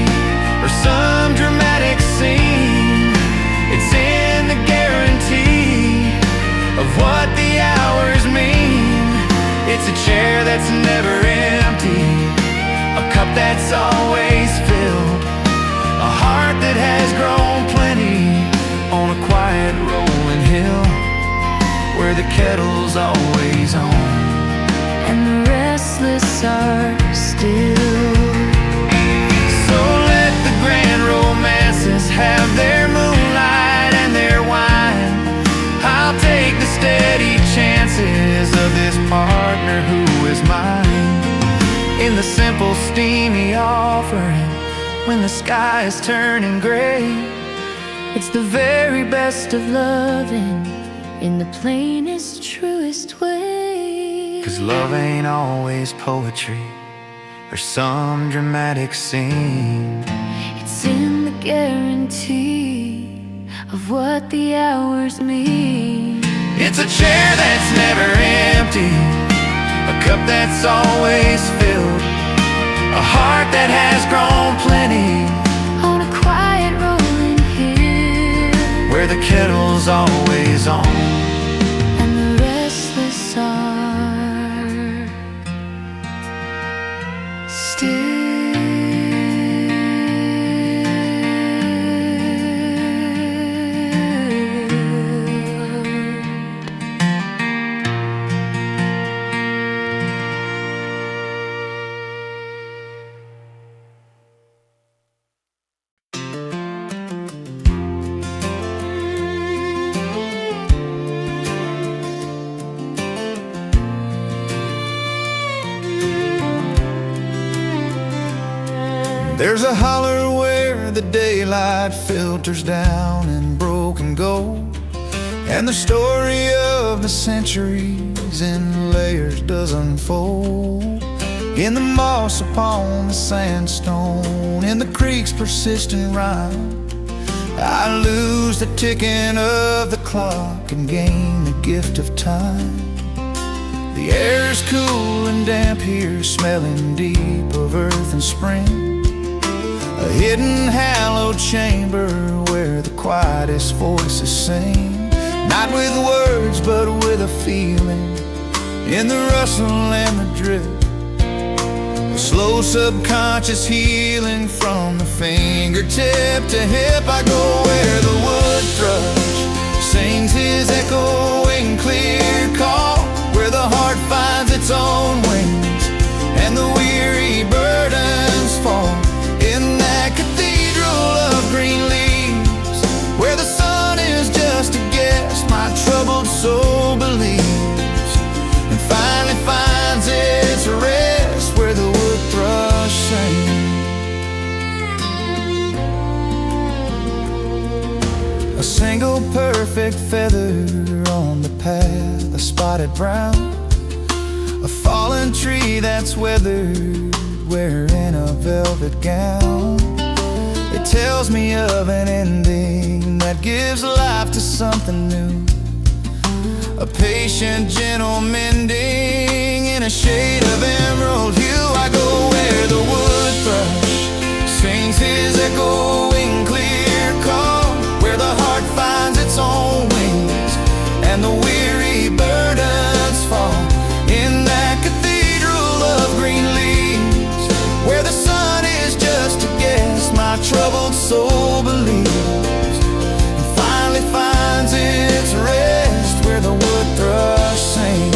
or some dramatic scene. It's in the guarantee of what the hours mean. It's a chair that's never empty, a cup that's always filled, a heart that has grown plenty on a quiet rolling hill, where the kettle's always on and the restless are still. So let the grand romances have their moonlight and their wine. I'll take the steady chances of this partner who is mine, in the simple steamy offering when the sky is turning gray. It's the very best of loving in the plainest, truest way. 'Cause love ain't always poetry or some dramatic scene. It's in the guarantee of what the hours mean. It's a chair that's never empty, a cup that's always filled, a heart that has grown plenty On a quiet rolling hill, where the kettle's always on and the restless are still. There's a holler where the daylight filters down in broken gold, and the story of the centuries in layers does unfold. In the moss upon the sandstone, in the creek's persistent rhyme, I lose the ticking of the clock and gain the gift of time. The air's cool and damp here, smelling deep of earth and spring, a hidden hallowed chamber where the quietest voices sing, not with words but with a feeling, in the rustle and the drip, a slow subconscious healing from the fingertip to hip. I go where the wood thrush sings his echoing clear call, where the heart finds its own wings and the weary burdens fall, in that cathedral of green leaves, where the sun is just a guest my troubled soul believes, and finally finds its rest where the wood thrush sings. A single perfect feather on the path, a spotted brown, a fallen tree that's weathered, wearing a velvet gown. It tells me of an ending that gives life to something new, a patient, gentle mending in a shade of emerald hue. I go where the wood thrush sings his echoing clear call, where the heart finds its own wings and the weary burdens fall. In that cathedral of green leaves, where the sun is just a guest, my troubled soul believes, and finally finds its rest where the wood thrush sings.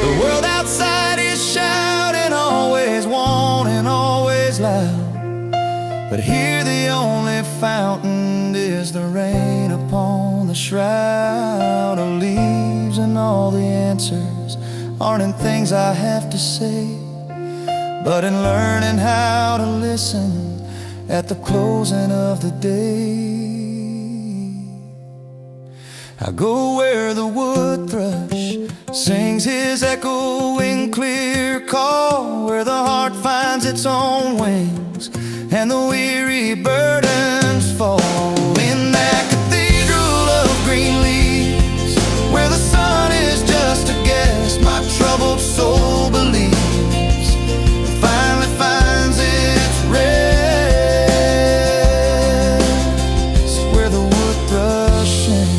The world outside is shouting, always wanting, always loud, but here the only fountain is the rain upon the shroud of leaves, and all the answers aren't in things I have to say, but in learning how to listen at the closing of the day. I go where the wood thrush sings his echoing clear call, where the heart finds its own wings and the weary burdens fall. In that cathedral of green leaves, where the sun is just a guest, my troubled soul believes, finally finds its rest where the wood thrush sings.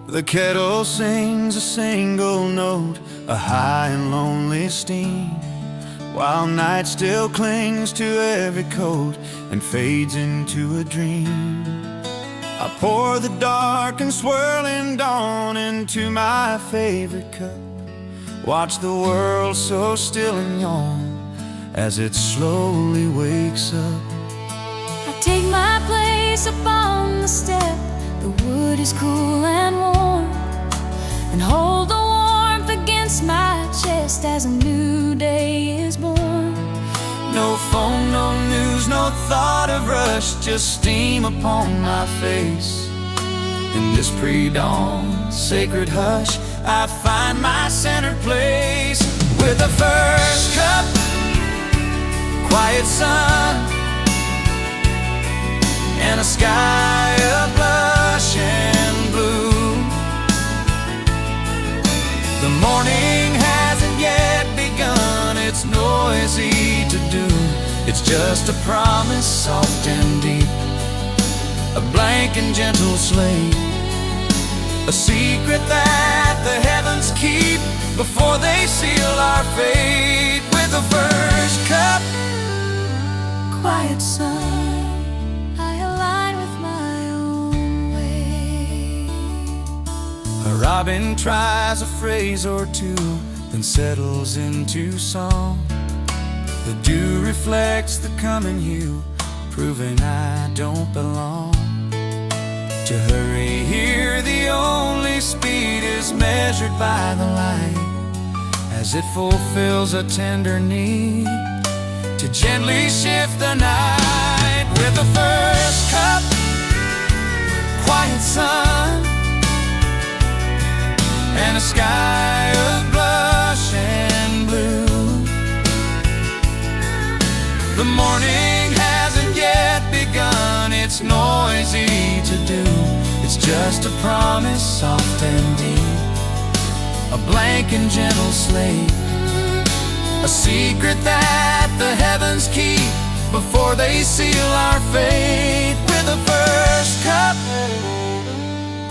The kettle sings a single note, a high and lonely steam, while night still clings to every coat and fades into a dream. I pour the dark and swirling dawn into my favorite cup, watch the world so still and yawn as it slowly wakes up. I take my place upon the step. The wood is cool and warm, and hold the warmth against my chest as a new day is born. No phone, no news, no thought of rush, just steam upon my face. In this pre-dawn sacred hush, I find my centered place. With the first cup, quiet sun, and a sky of blush and blue. The morning hasn't yet begun, it's noisy to do. It's just a promise, soft and deep, a blank and gentle slate, a secret that the heavens keep before they seal our fate. With the first cup, Quiet sun, I align with my own way. a robin tries a phrase or two, then settles into song. The dew reflects the coming hue, proving I don't belong. To hurry here, the only speed is measured by the light, as it fulfills a tender need to gently shift the night. With the first cup, quiet sun, and a sky of blush and blue. The morning hasn't yet begun, it's noisy to do. It's just a promise, soft and deep, a blank and gentle slate, a secret that the heavens keep before they seal our fate. With the first cup,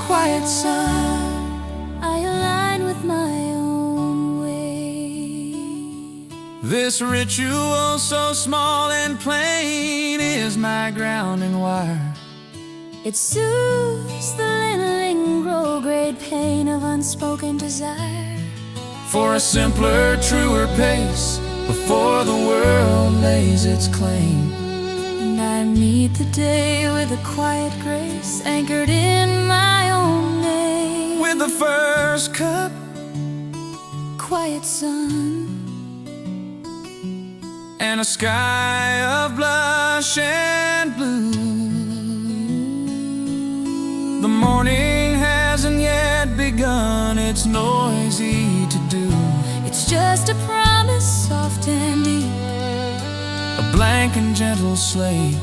Quiet sun, I align with my own way. this ritual so small and plain is my grounding wire. It soothes the lingering grade pain of unspoken desire. For a simpler, truer pace before the world lays its claim. And I meet the day with a quiet grace anchored in my own name. With the first cup, Quiet sun, and a sky of blush and blue. The morning hasn't yet begun, it's noisy to do. It's just a promise, soft and deep, A blank and gentle slate,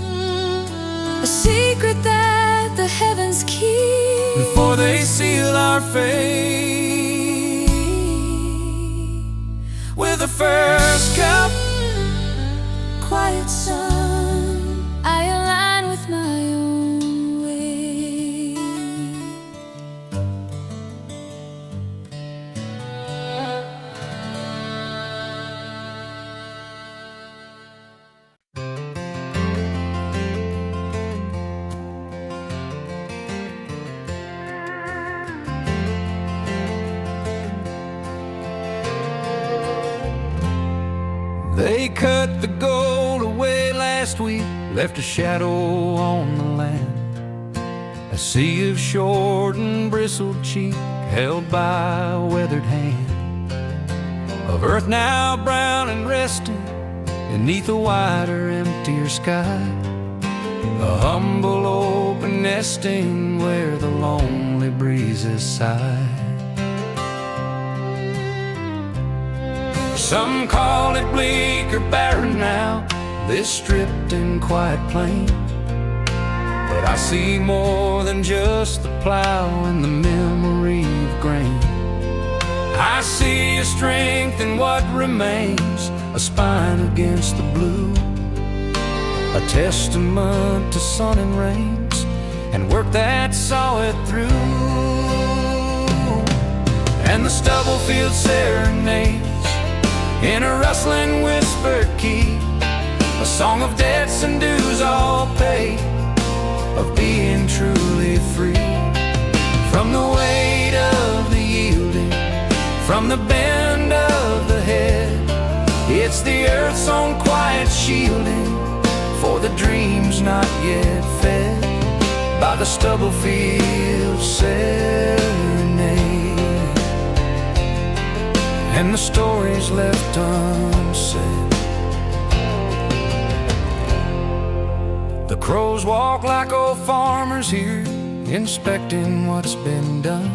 a secret that the heavens keep before they seal our fate. With the first cup, quiet sun, I align with my own way. they cut the gold away last week, left a shadow on the land. A sea of short and bristled cheek held by a weathered hand, of earth now brown and resting beneath a wider, emptier sky. A humble open nesting where the lonely breezes sigh. Some call it bleak or barren now, this stripped and quiet plain. But I see more than just the plow and the memory of grain. I see a strength in what remains, a spine against the blue, a testament to sun and rains, and work that saw it through. And the stubble field serenades in a rustling whispered key, a song of debts and dues all paid, of being truly free. From the weight of the yielding, from the bend of the head, it's the earth's own quiet shielding for the dreams not yet fed by the stubble field serenade. And the stories left unsaid. The crows walk like old farmers here, inspecting what's been done.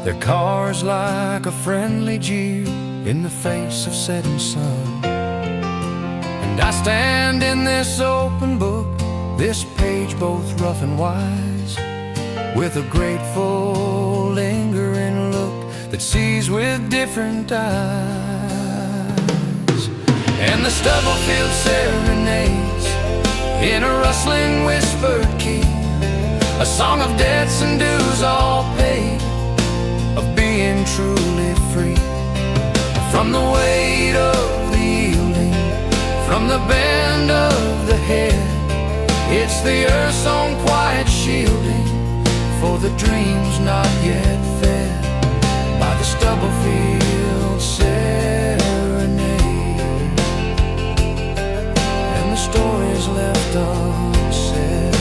Their cars like a friendly jeer in the face of setting sun. And I stand in this open book, this page both rough and wise, with a grateful lingering look that sees with different eyes. And the stubble field serenades in a rustling whispered key, a song of debts and dues all paid, of being truly free. From the weight of the yielding, from the bend of the head, it's the earth's own quiet shielding for the dreams not yet fed by the stubble field serenade. And the stories left unsaid.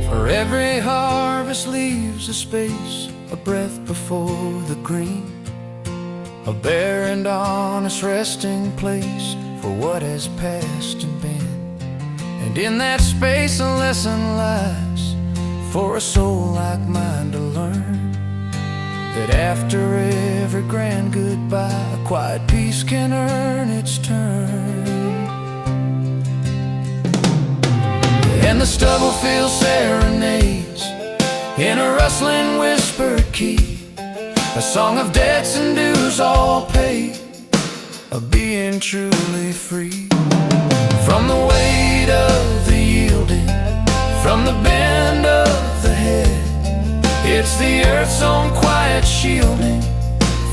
For every harvest leaves a space, a breath before the green, a bare and honest resting place for what has passed and been. And in that space a lesson lies for a soul like mine to learn, that after every grand goodbye, a quiet peace can earn its turn. And the stubble field serenades in a rustling whispered key, a song of debts and dues all paid, of being truly free. From the weight of the yielding, from the bend of the head, it's the earth's own quiet shielding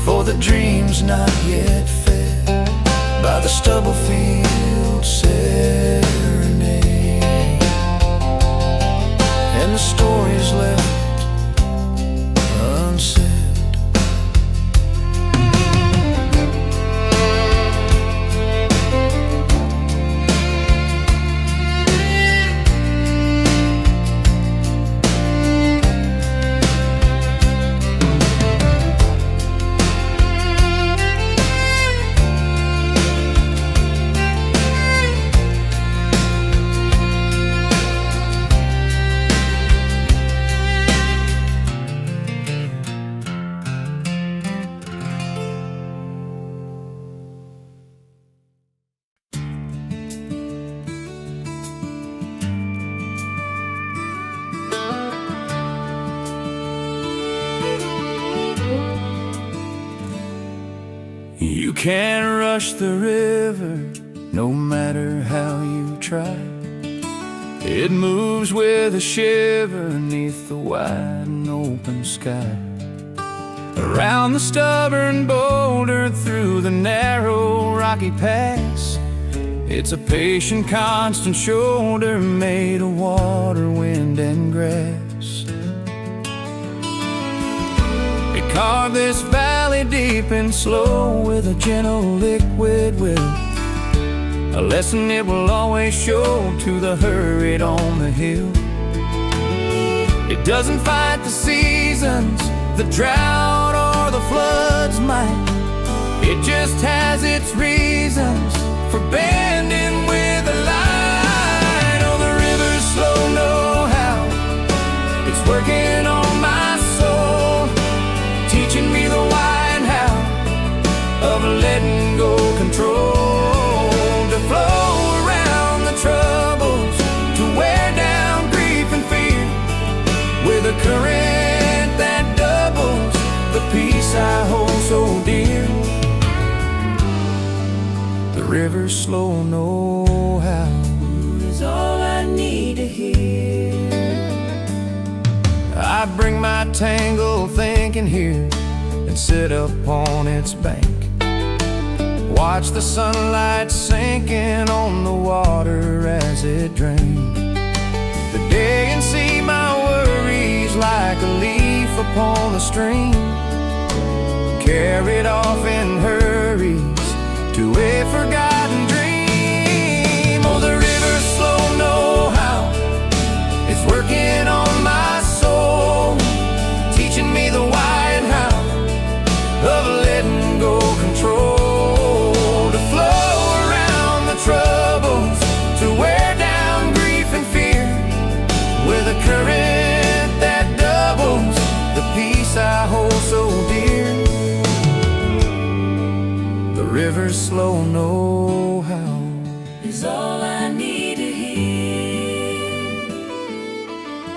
for the dreams not yet fed by the stubble field serenade. And the stories left unsaid. can't rush the river, no matter how you try. It moves with a shiver beneath the wide and open sky. Around the stubborn boulder, through the narrow rocky pass, it's a patient, constant shoulder made of water, wind, and grass. They carve this valley deep and slow with a gentle liquid will, a lesson it will always show to the hurried on the hill. It doesn't fight the seasons, the drought or the floods might. It just has its reasons for bending with the light. Oh, the river's slow know-how, it's working on my soul, teaching me the why and how of letting go control, to flow around the troubles, to wear down grief and fear, with a current that doubles the peace I hold so dear. The river's slow know-how is all I need to hear. I bring my tangled thinking here and sit up on its bank, watch the sunlight sinking on the water as it drains the day, and see my worries like a leaf upon the stream, carried off in hurries to a forgotten dream. Oh, the river's slow know-how, it's working on my soul, teaching me the why and how of letting go control, to flow around the troubles, to wear down grief and fear, with a current that doubles the peace I hold so dear. The river's slow know-how is all I need to hear.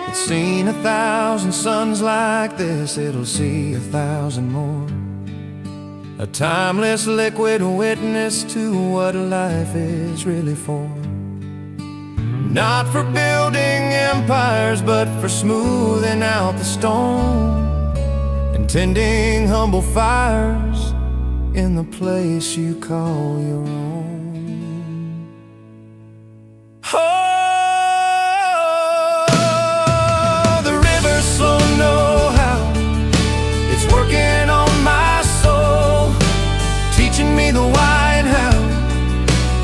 It's seen 1,000 suns like this, it'll see 1,000 more, a timeless liquid witness to what life is really for. Not for building empires, but for smoothing out the stone, and tending humble fires in the place you call your own. Oh, the river's slow know-how, it's working on my soul, teaching me the why and how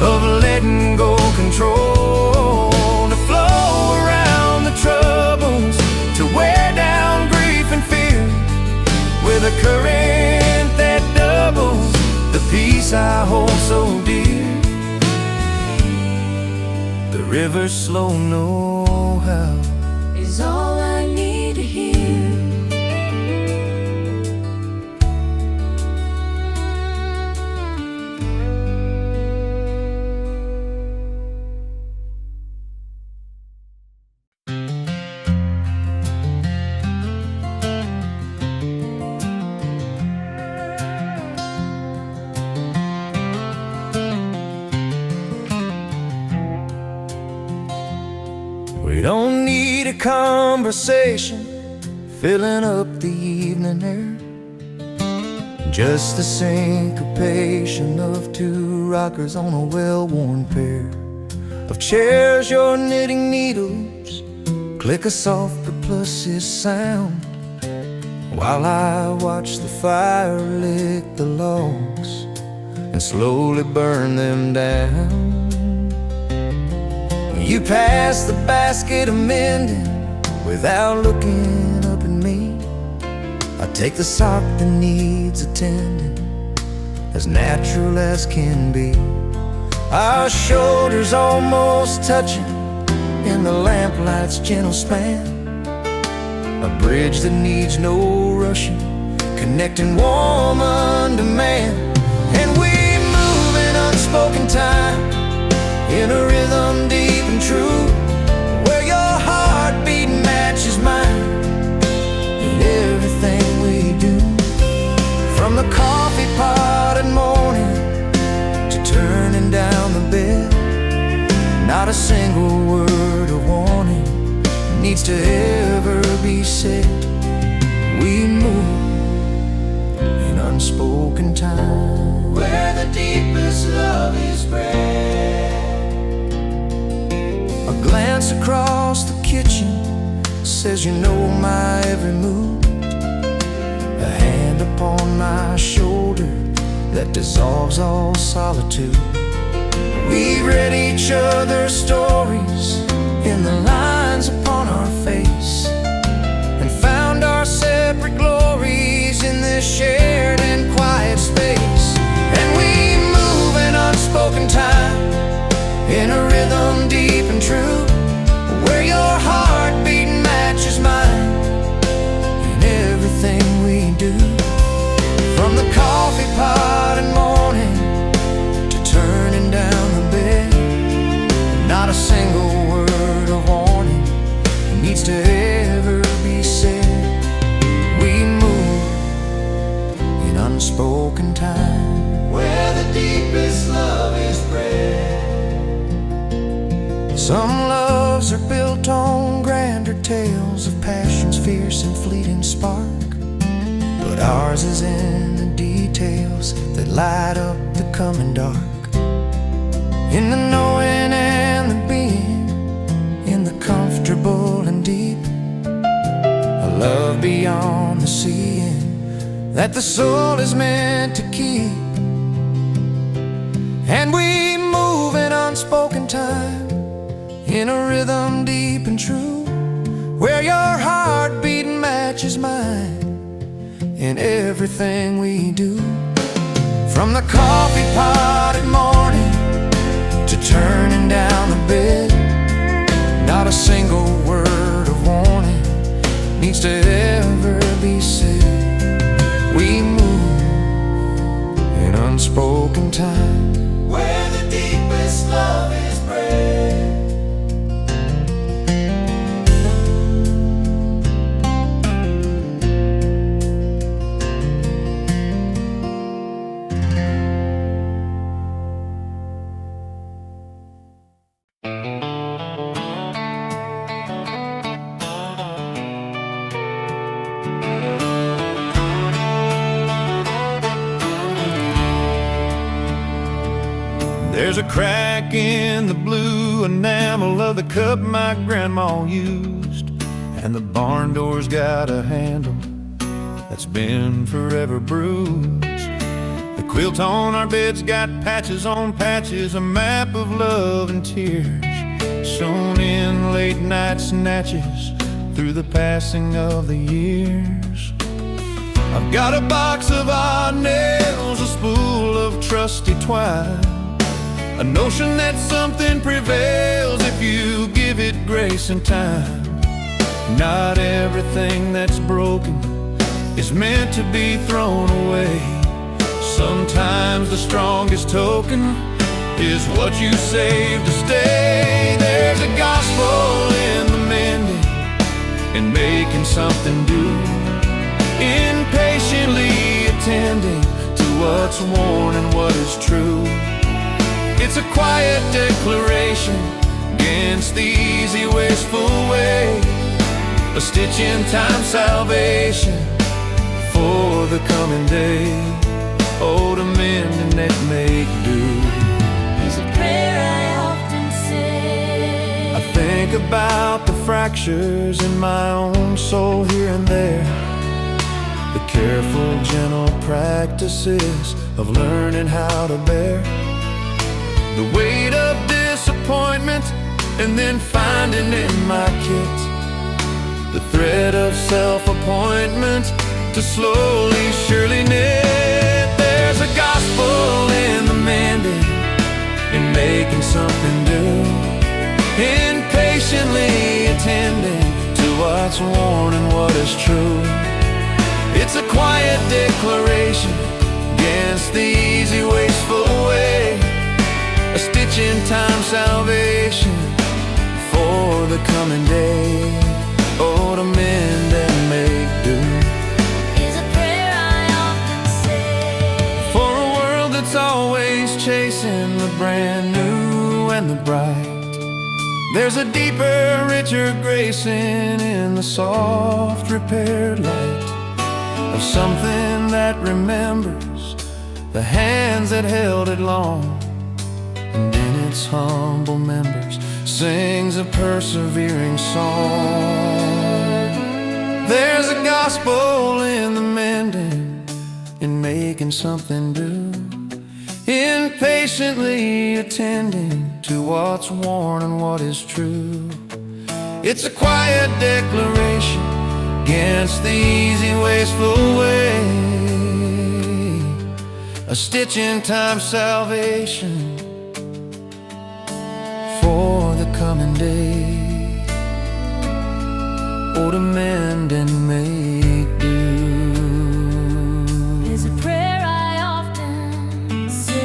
of letting go control, to flow around the troubles, to wear down grief and fear, with a current that doubles the peace I hold so dear. The river's slow know-how is all I need to hear. We don't need a conversation filling up the evening air, just the syncopation of two rockers on a well-worn pair of chairs. Your knitting needles click a soft but pluses sound, while I watch the fire lick the logs and slowly burn them down. You pass the basket of mending without looking up at me. I take the sock that needs attending, as natural as can be. Our shoulders almost touching in the lamplight's gentle span, a bridge that needs no rushing, connecting woman to man. And we move in unspoken time, in a rhythm deep and true, where your heartbeat matches mine in everything we do. From the coffee pot at morning Not a single word of warning needs to ever be said. We move in unspoken time, where the deepest love is bred. A glance across the kitchen says you know my every move. A hand upon my shoulder that dissolves all solitude. We've read each other's stories in the lines upon our face, and found our separate glories in this shared and quiet space. And we move in unspoken time, in a rhythm deep and true, where your heartbeat matches mine in everything we do. From the coffee pot in morning to turning down the bed, not a single word of warning needs to ever be said. We move in unspoken time, where the deepest love is bred. Some loves are built on grander tales of passion's fierce and fleeting spark, but ours is in the details that light up the coming dark. In the knowing and the being, in the comfortable and deep, a love beyond the seeing that the soul is meant to keep. And we move in unspoken time, in a rhythm deep and true, where your heartbeat matches mine in everything we do. From the coffee pot in morning to turning down the bed, not a single word of warning needs to ever be said. We move in unspoken time, where the deepest love is bred. There's a crack in the blue enamel of the cup my grandma used, and the barn door's got a handle that's been forever bruised. The quilt on our bed's got patches on patches, a map of love and tears, sewn in late night snatches through the passing of the years. I've got a box of odd nails, a spool of trusty twine, a notion that something prevails if you give it grace and time. Not everything that's broken is meant to be thrown away. Sometimes the strongest token is what you save to stay. There's a gospel in the mending, in making something do, in patiently attending to what's worn and what is true. It's a quiet declaration against the easy, wasteful way, a stitch in time salvation for the coming day. Oh, to mend and that make do is a prayer I often say. I think about the fractures in my own soul here and there, the careful, gentle practices of learning how to bear the weight of disappointment, and then finding in my kit the thread of self-appointment to slowly, surely knit. There's a gospel in the mending, in making something new, in patiently attending to what's worn and what is true. It's a quiet declaration against the easy, wasteful way, a stitch in time salvation for the coming day. Oh, to mend and make do is a prayer I often say. for a world that's always chasing the brand new and the bright, There's a deeper, richer gracing in the soft, repaired light of something that remembers the hands that held it long, and in its humble members sings a persevering song. There's a gospel in the mending, in making something do, in patiently attending to what's worn and what is true. It's a quiet declaration against the easy, wasteful way, a stitch in time salvation for the coming day, or to mend and make do. There's a prayer I often say.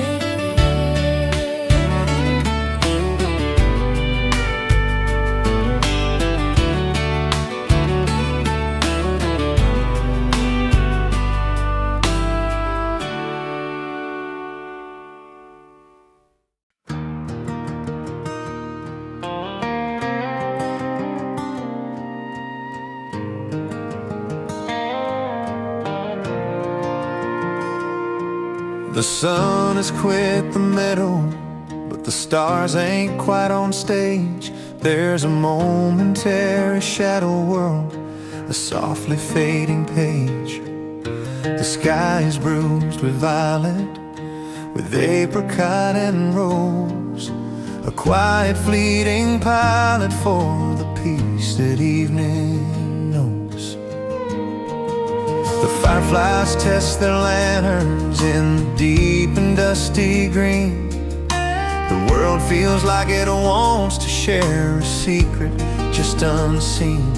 The sun has quit the meadow, but the stars ain't quite on stage. There's a momentary shadow world, a softly fading page. The sky is bruised with violet, with apricot and rose, a quiet fleeting pilot for the peace that evening knows. The fireflies test their lanterns in the deep and dusty green. The world feels like it wants to share a secret just unseen.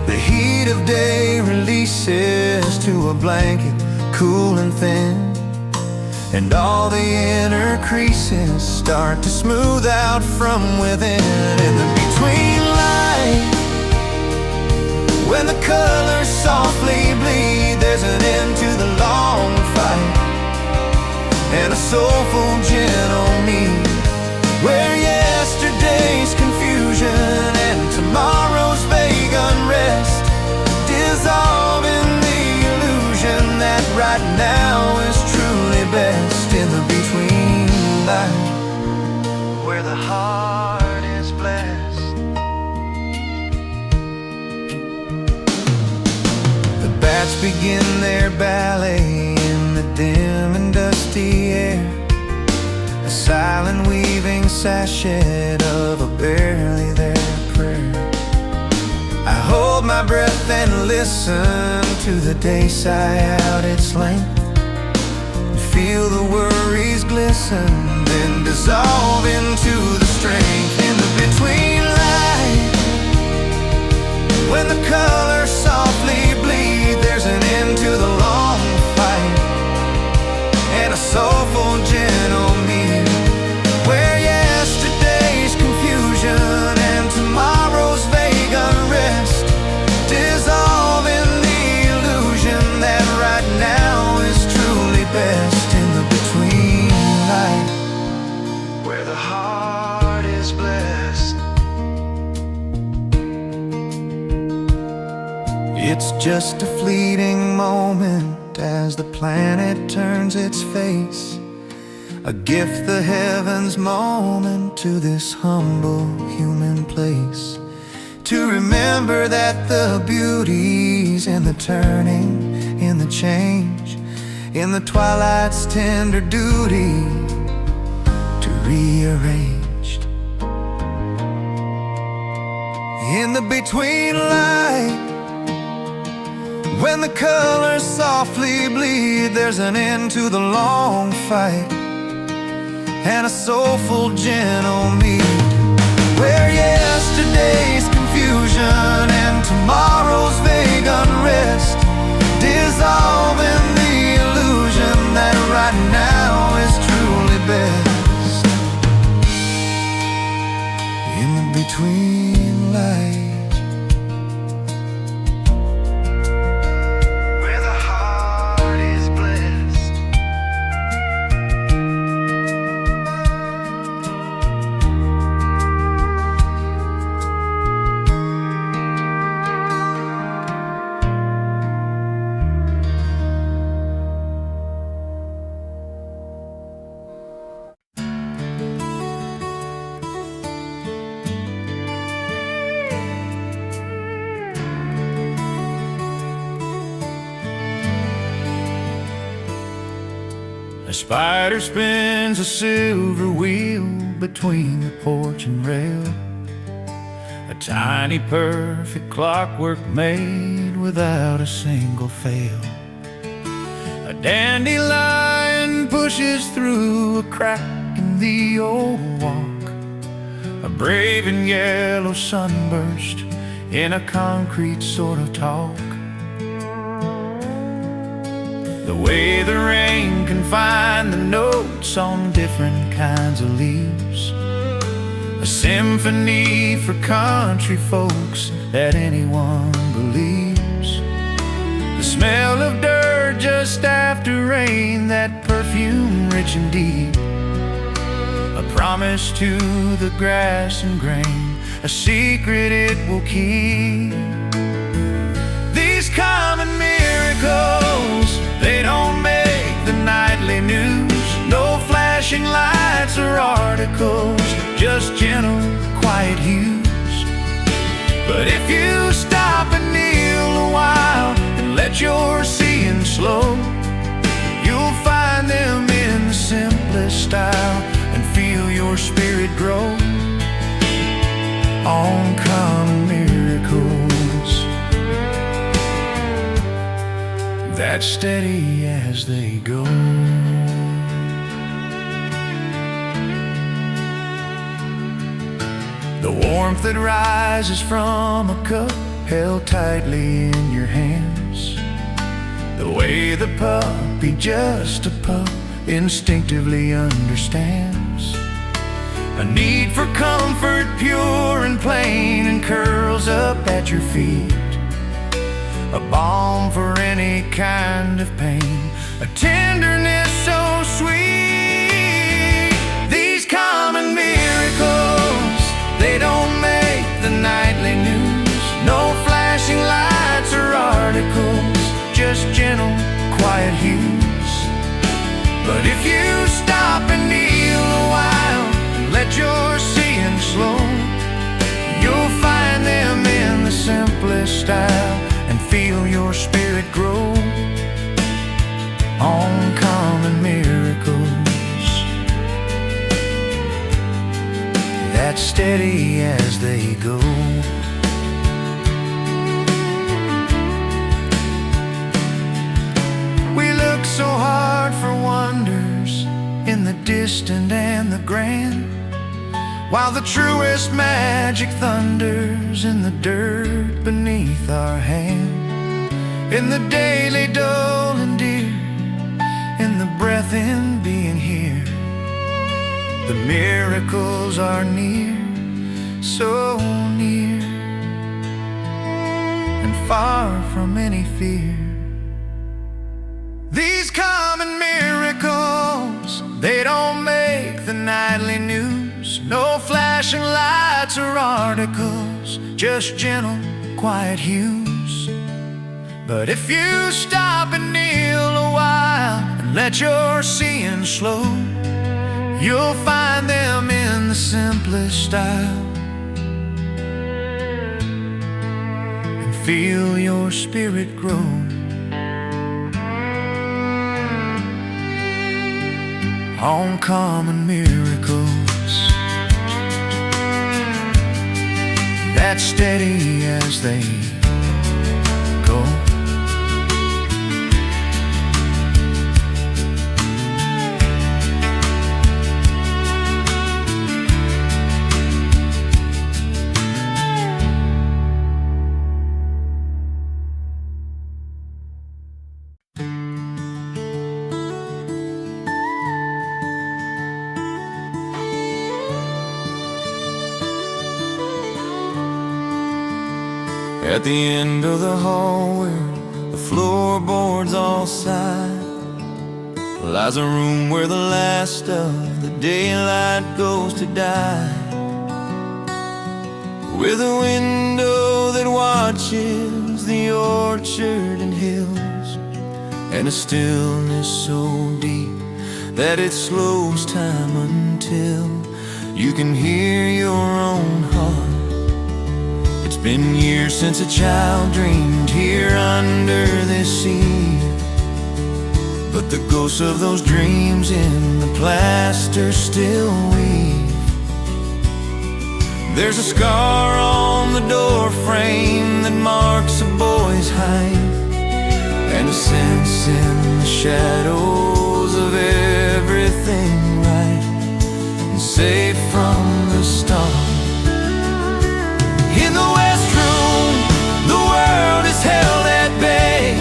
The heat of day releases to a blanket, cool and thin, and all the inner creases start to smooth out from within. In the between light, when the colors softly bleed, there's an end to the long fight, and a soulful gentle need, where yesterday's confusion and tomorrow's vague unrest dissolve in the illusion that right now is truly best. In the between light, where the heart is blessed. The bats begin their ballet in the dim and dusty air, a silent weaving sachet of a barely there prayer. I hold my breath and listen to the day sigh out its length, and feel the worries glisten, then dissolve into the strength. In the between light, when the colors softly bleed, there's an end to the long fight, and a soulful gentle need, where yesterday's confusion and tomorrow's vague unrest dissolve in the illusion that right now is truly best. In the between light, where the heart is blessed. It's just a fleeting moment as the planet turns its face, a gift the heavens moment to this humble human place, to remember that the beauty's in the turning, in the change, in the twilight's tender duty to rearranged. In the between light, when the colors softly bleed, there's an end to the long fight, and a soulful gentle need, where yesterday's confusion and tomorrow's vague unrest dissolve in the illusion that right now is truly best. In the between light, spider spins a silver wheel between the porch and rail. A tiny perfect clockwork made without a single fail. A dandelion pushes through a crack in the old walk. A brave and yellow sunburst in a concrete sort of talk. The way the rain can find the notes on different kinds of leaves. A symphony for country folks that anyone believes. The smell of dirt just after rain, that perfume rich and deep. A promise to the grass and grain, a secret it will keep. These common miracles, they don't make the nightly news. No flashing lights or articles, just gentle, quiet hues. But if you stop and kneel a while and let your seeing slow, you'll find them in the simplest style and feel your spirit grow. On common miracles, that steady as they go. The warmth that rises from a cup held tightly in your hands. The way the puppy, just a pup, instinctively understands. A need for comfort, pure and plain, and curls up at your feet. A balm for any kind of pain, a tenderness so sweet. These common miracles, they don't make the nightly news. No flashing lights or articles, just gentle, quiet hues. But if you stop and kneel a while, let your seeing slow, you'll find them in the simplest style and feel your spirit grow. On common miracles, that steady as they go. We look so hard for wonders in the distant and the grand, while the truest magic thunders in the dirt beneath our hand. In the daily dull and dear, in the breath in being here, the miracles are near, so near, and far from any fear. These common miracles, they don't make the nightly news. No flashing lights or articles, just gentle, quiet hues. But if you stop and kneel a while and let your seeing slow, you'll find them in the simplest style and feel your spirit grow. On common miracles, that steady as they go. At the end of the hall where the floorboards all side, lies a room where the last of the daylight goes to die, with a window that watches the orchard and hills, and a stillness so deep that it slows time until you can hear your own heart. It's been years since a child dreamed here under this sea, but but the ghosts of those dreams in the plaster still weave. There's a scar on the door frame that marks a boy's height, and a sense in the shadows of everything right and safe from the storm. In the West Room, the world is held at bay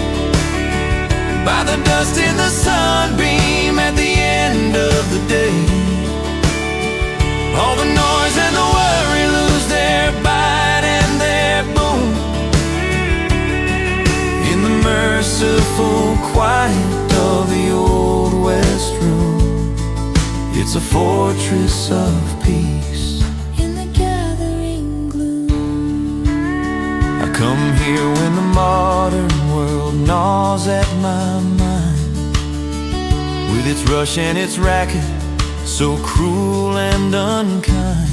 by the dust in the sunbeam at the end of the day. All the noise and the worry lose their bite and their boom. In the merciful quiet of the old West Room, it's a fortress of peace. In the gathering gloom, I come here when the modern world gnaws at my mind, with its rush and its racket, so cruel and unkind.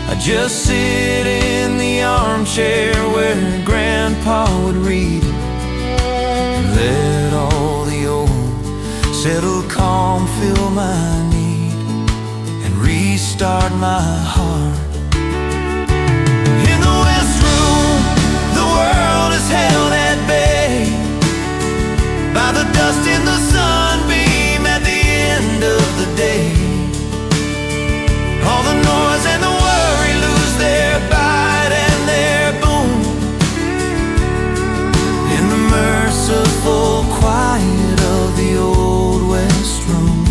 I just sit in the armchair where Grandpa would read, and let all the old settled calm fill my need and restart my heart. In the West Room, the world is held at bay by the dust in the sunbeam at the end of the day. All the noise and the worry lose their bite and their boom. In the merciful quiet of the old West Room,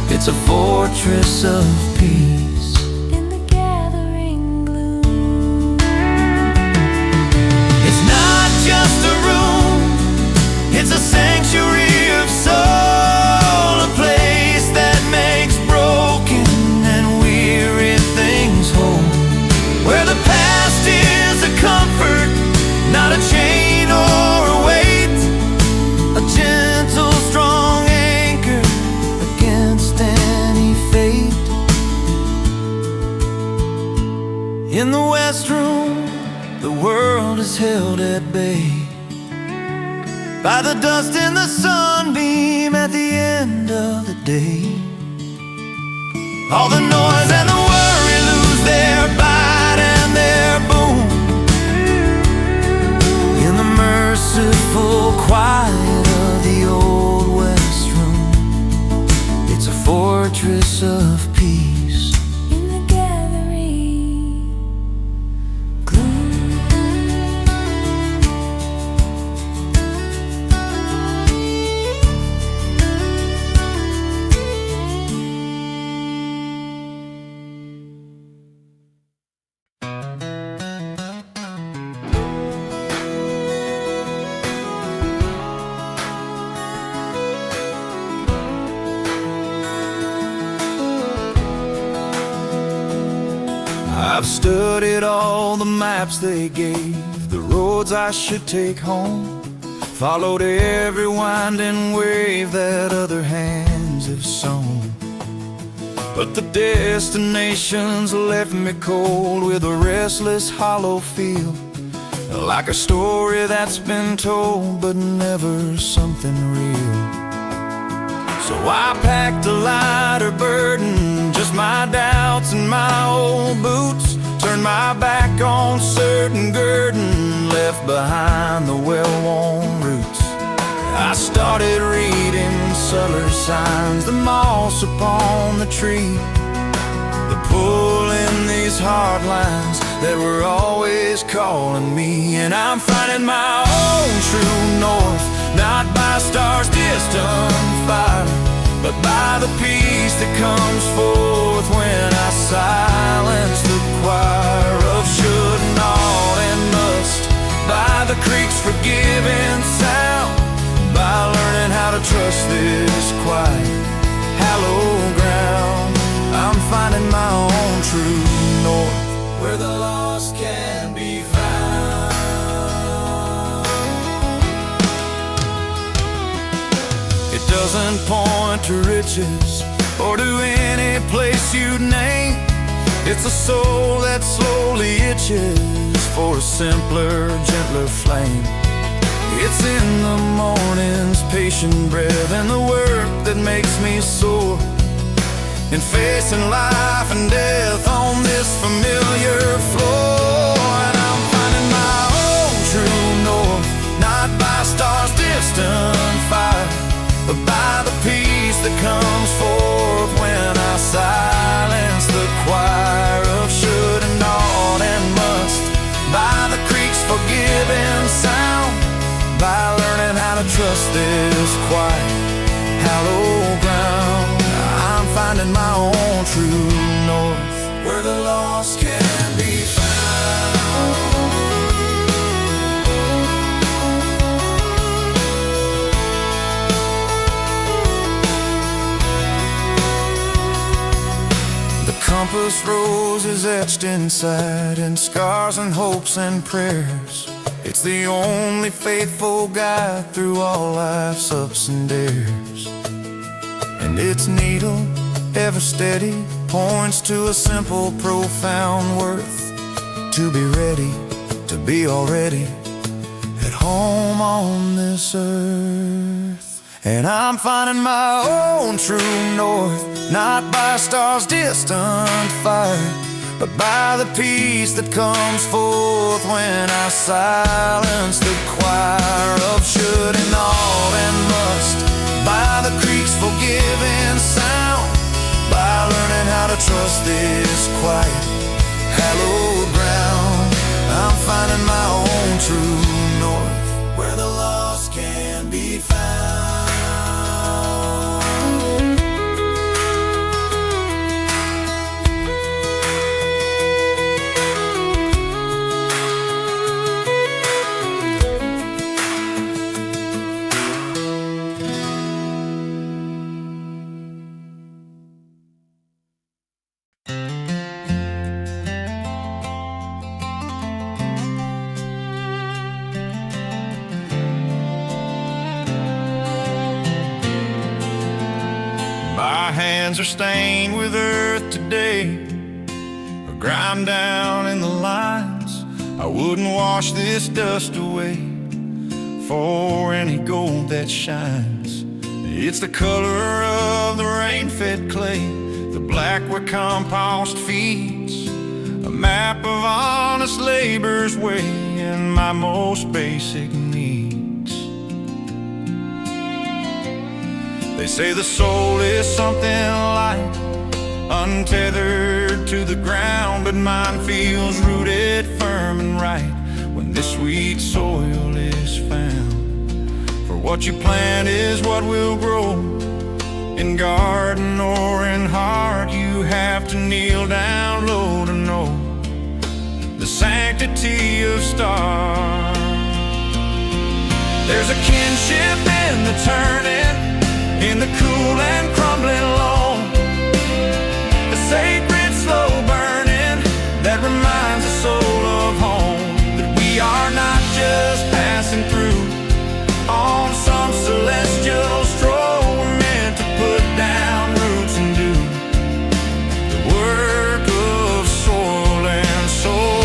it's a fortress of peace. in the gathering gloom, It's not just a room, it's a sanctuary of soul, a place that makes broken and weary things whole, where the past is a comfort, not a chain or a weight, a gentle, strong anchor against any fate. In the West Room, the world is held at bay by the dust in the sunbeam at the end of the day. All the noise and the worry lose their bite and their boom. In the merciful quiet of the old West Room, it's a fortress of peace. in the gathering gloom. I've studied all the maps they gave, the roads I should take home, followed every winding wave that other hands have sown. But the destinations left me cold with a restless hollow feel, like a story that's been told but never something real. So I packed a lighter burden, just my doubts and my old boots, turned my back on certain burden left behind the well-worn roots. I started reading subtler signs, the moss upon the tree, the pull in these hard lines that were always calling me. And I'm finding my own true north, not by stars distant fire, but by the peace that comes forth when I silence the choir of should and ought and must, by the creek's forgiving sound, by learning how to trust this quiet, hallowed ground. I'm finding my own true north, where the lost can be found. It doesn't point to riches or to any place you'd name. It's a soul that slowly itches for a simpler, gentler flame. It's in the morning's patient breath and the work that makes me soar, in facing life and death on this familiar floor. And I'm finding my own true north, not by stars distant fire, but by the peace that comes forth when I silence the choir of should and ought and must, by the creek's forgiving sound, by learning how to trust this quiet, hallowed ground. I'm finding my own true north, where the lost can be found. The compass rose is etched inside in scars and hopes and prayers. It's the only faithful guide through all life's ups and dares. And its needle, ever steady, points to a simple, profound worth: to be ready, to be already at home on this earth. And I'm finding my own true north, not by stars distant fire, but by the peace that comes forth when I silence the choir of should and ought and must, by the creek's forgiving sound, by learning how to trust this quiet, hallowed ground. I'm finding my own true north, where the lost can be found. My hands are stained with earth today, or grind down in the lines. I wouldn't wash this dust away for any gold that shines. It's the color of the rain-fed clay, the black where compost feeds, a map of honest labor's way and my most basic needs. They say the soul is something light, untethered to the ground, but mine feels rooted firm and right when this sweet soil is found. For what you plant is what will grow, in garden or in heart. You have to kneel down low to know the sanctity of stars. There's a kinship in the turning, in the cool and crumbling loam, a sacred slow burning that reminds the soul of home, that we are not just passing through on some celestial stroll. We're meant to put down roots and do the work of soil and soul,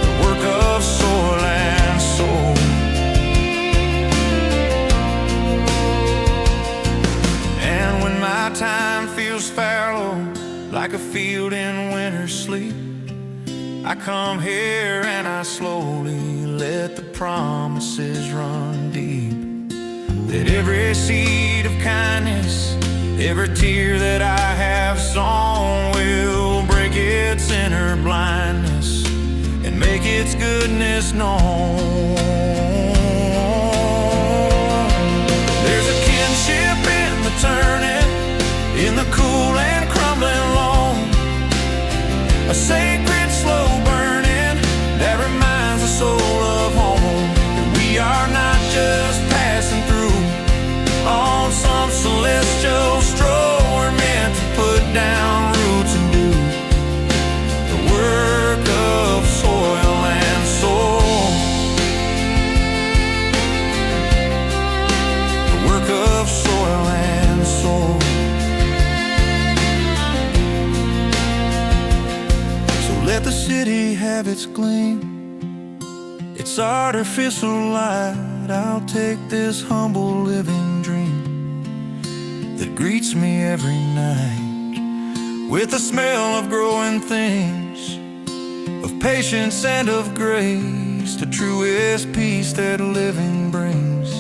the work of soil and soul. My time feels fallow, like a field in winter sleep. I come here and I slowly let the promises run deep, that every seed of kindness, every tear that I have sown, will break its inner blindness and make its goodness known. There's a kinship in the turning, in the cool and crumbling loam, a sacred slow burning that reminds the soul of home, that we are not just passing through on some celestial stroll. We're meant to put down roots and do the work of soil and soul, the work of soil and soul. have its gleam. It's artificial light. I'll take this humble living dream that greets me every night with the smell of growing things, of patience and of grace. The truest peace that living brings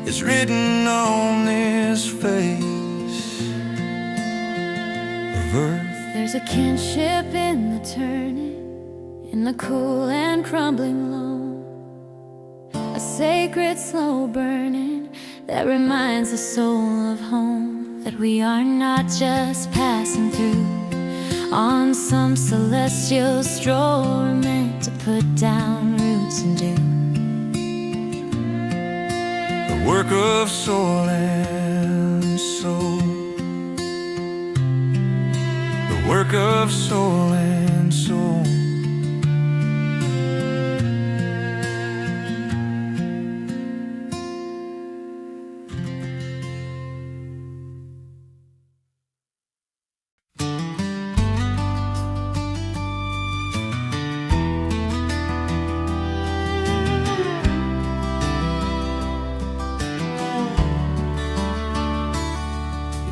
is written on this face of earth. There's a kinship in the turning, in the cool and crumbling loam, a sacred slow burning that reminds the soul of home, that we are not just passing through on some celestial stroll. We're meant to put down roots and do the work of soul and soul, the work of soul and soul.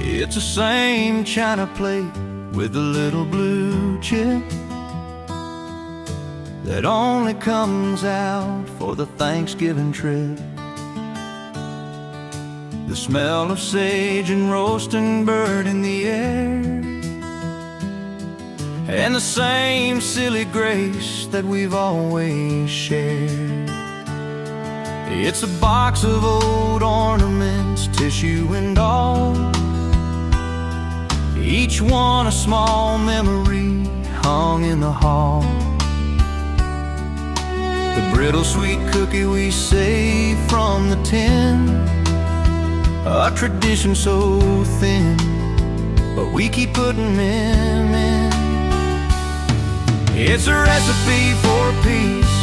It's the same china plate with a little blue chip that only comes out for the Thanksgiving trip. The smell of sage and roasting bird in the air, and the same silly grace that we've always shared. It's a box of old ornaments, tissue and all, each one a small memory hung in the hall. The brittle sweet cookie we saved from the tin, a tradition so thin, but we keep putting them in. It's a recipe for peace,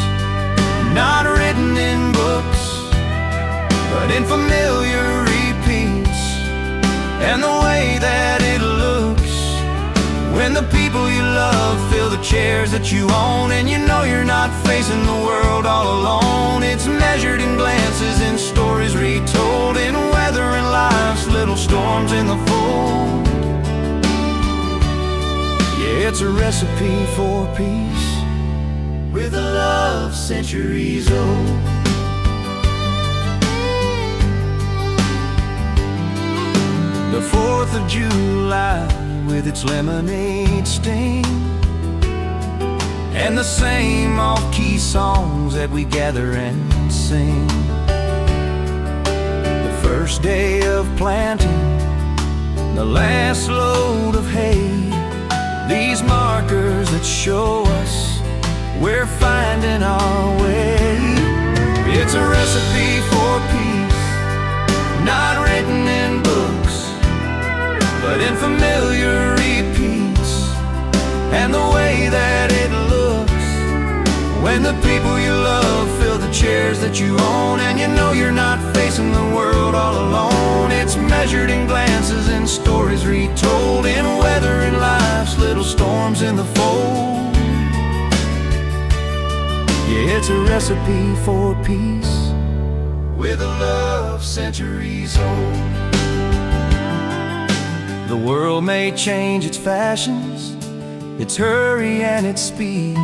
not written in books, but in familiar repeats, and the way that it looks when the people you love fill the chairs that you own, and you know you're not facing the world all alone. It's measured in glances, in stories retold, in weather and life's little storms in the fold. Yeah, it's a recipe for peace with a love centuries old. The 4th of July with its lemonade sting, and the same off-key songs that we gather and sing. The first day of planting, the last load of hay, these markers that show us we're finding our way. It's a recipe for peace, not written in books, but in familiar repeats, and the way that it looks when the people you love fill the chairs that you own, and you know you're not facing the world all alone. It's measured in glances, in stories retold, in weather and life's little storms in the fold. Yeah, it's a recipe for peace with a love centuries old. The world may change its fashions, its hurry and its speed,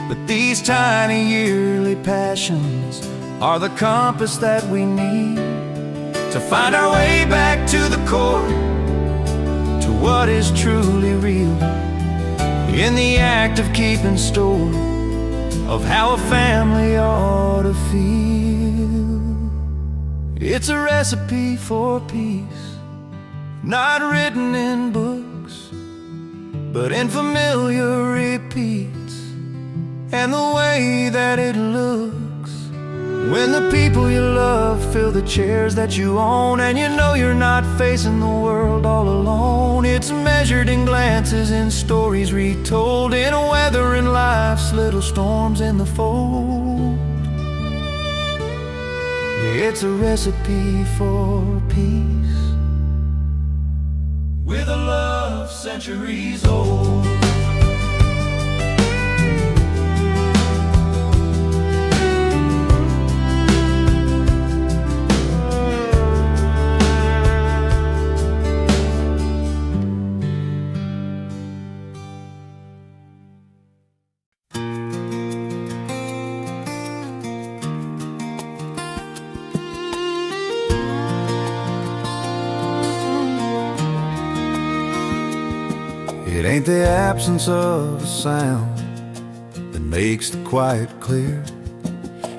but these tiny yearly passions are the compass that we need to find our way back to the core, to what is truly real, in the act of keeping store of how a family ought to feel. It's a recipe for peace, not written in books, but in familiar repeats, and the way that it looks when the people you love fill the chairs that you own, and you know you're not facing the world all alone. It's measured in glances, in stories retold, in weather and life's little storms in the fold. It's a recipe for peace with a love centuries old. It ain't the absence of a sound that makes the quiet clear.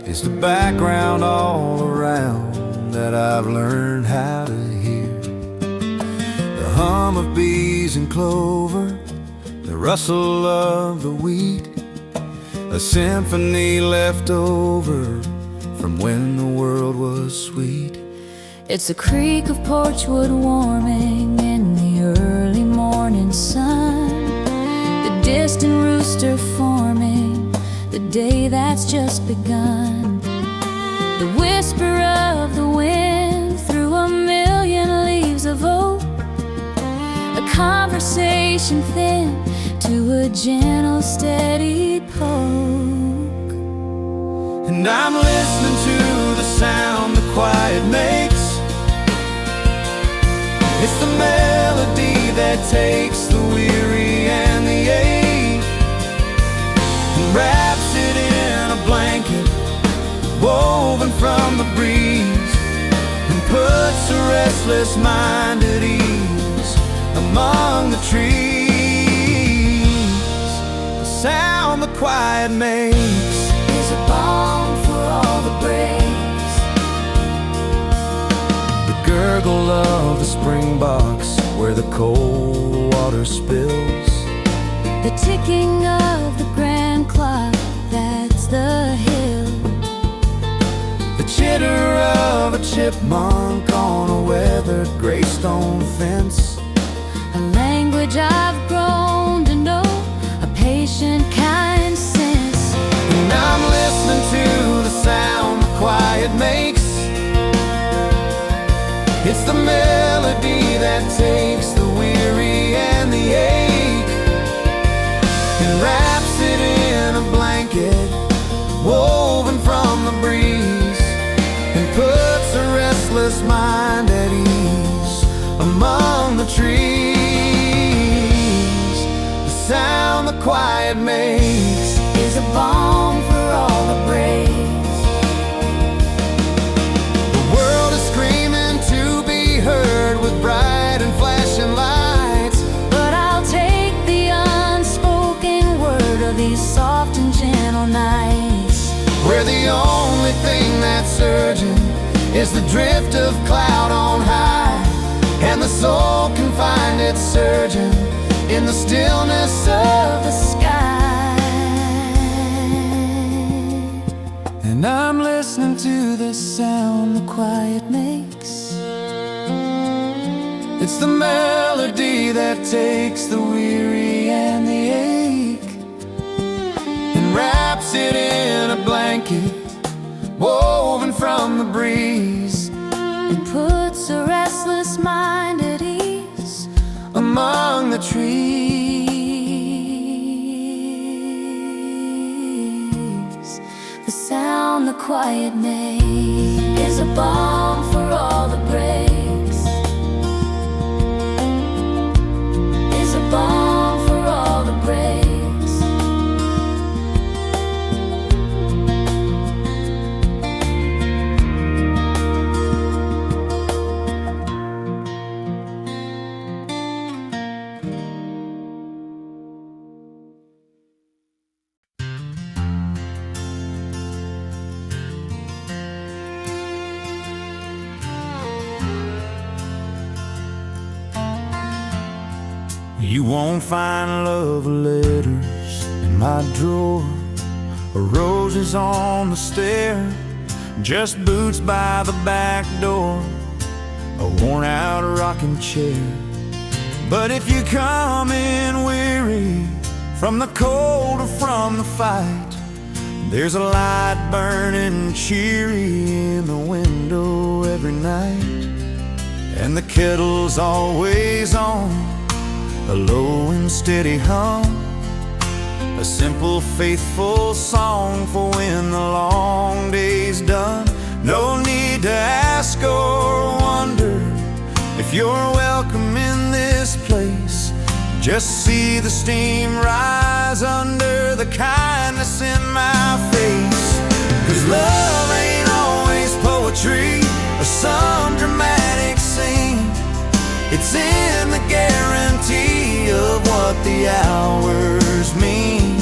It's the background all around that I've learned how to hear. The hum of bees and clover, the rustle of the wheat, a symphony left over from when the world was sweet. It's the creak of porch wood warming in the early morning sun, the distant rooster forming the day that's just begun, the whisper of the wind through a million leaves of oak, a conversation thin to a gentle steady poke. And I'm listening to the sound the quiet makes. It's the melody that takes the weary and the ache and wraps it in a blanket woven from the breeze, and puts a restless mind at ease among the trees. The sound the quiet makes is a balm for all the breaks, gurgle of the spring box where the cold water spills, the ticking of the grand clock that's the hill, the chitter of a chipmunk on a weathered gray stone fence, a language I've grown to know, a patient kind sense. And I'm listening to the sound the quiet makes. It's the melody that takes the weary and the ache and wraps it in a blanket woven from the breeze, and puts a restless mind at ease among the trees. The sound the quiet makes is a balm for all the breaks. Heard with bright and flashing lights, but I'll take the unspoken word of these soft and gentle nights, where the only thing that's urgent is the drift of cloud on high, and the soul can find its surgeon in the stillness of the sky. And I'm listening to the sound the quiet makes. It's the melody that takes the weary and the ache and wraps it in a blanket woven from the breeze, and puts a restless mind at ease among the trees. The sound the quiet makes is a balm for all the breaks, balm for all the breaks. You won't find love letters in my drawer, or roses on the stair, just boots by the back door, a worn out rocking chair. But if you come in weary from the cold or from the fight, there's a light burning cheery in the window every night, and the kettle's always on, a low and steady hum, a simple faithful song for when the long day's done. No need to ask or wonder if you're welcome in this place. Just see the steam rise under the kindness in my face. 'Cause love ain't always poetry or some dramatic scene. It's in the guarantee of what the hours mean.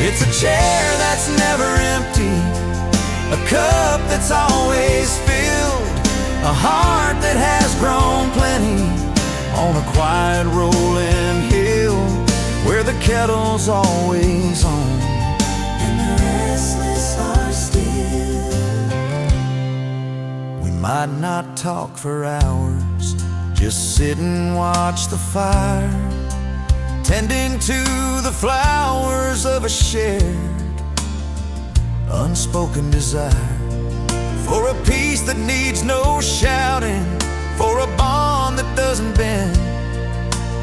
It's a chair that's never empty, a cup that's always filled, a heart that has grown plenty on a quiet rolling hill where the kettle's always on and the restless are still. We might not talk for hours, just sit and watch the fire, tending to the flowers of a shared, unspoken desire, for a peace that needs no shouting, for a bond that doesn't bend,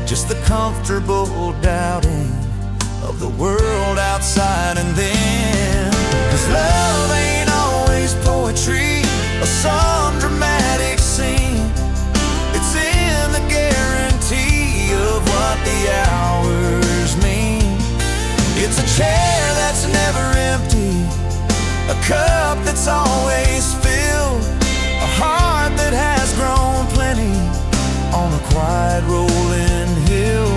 just the comfortable doubting of the world outside. And then, 'cause love ain't always poetry or some dramatic scene, it's in the guarantee of what the hours mean. It's a chair that's never empty, a cup that's always filled, a heart that has grown plenty on a quiet rolling hill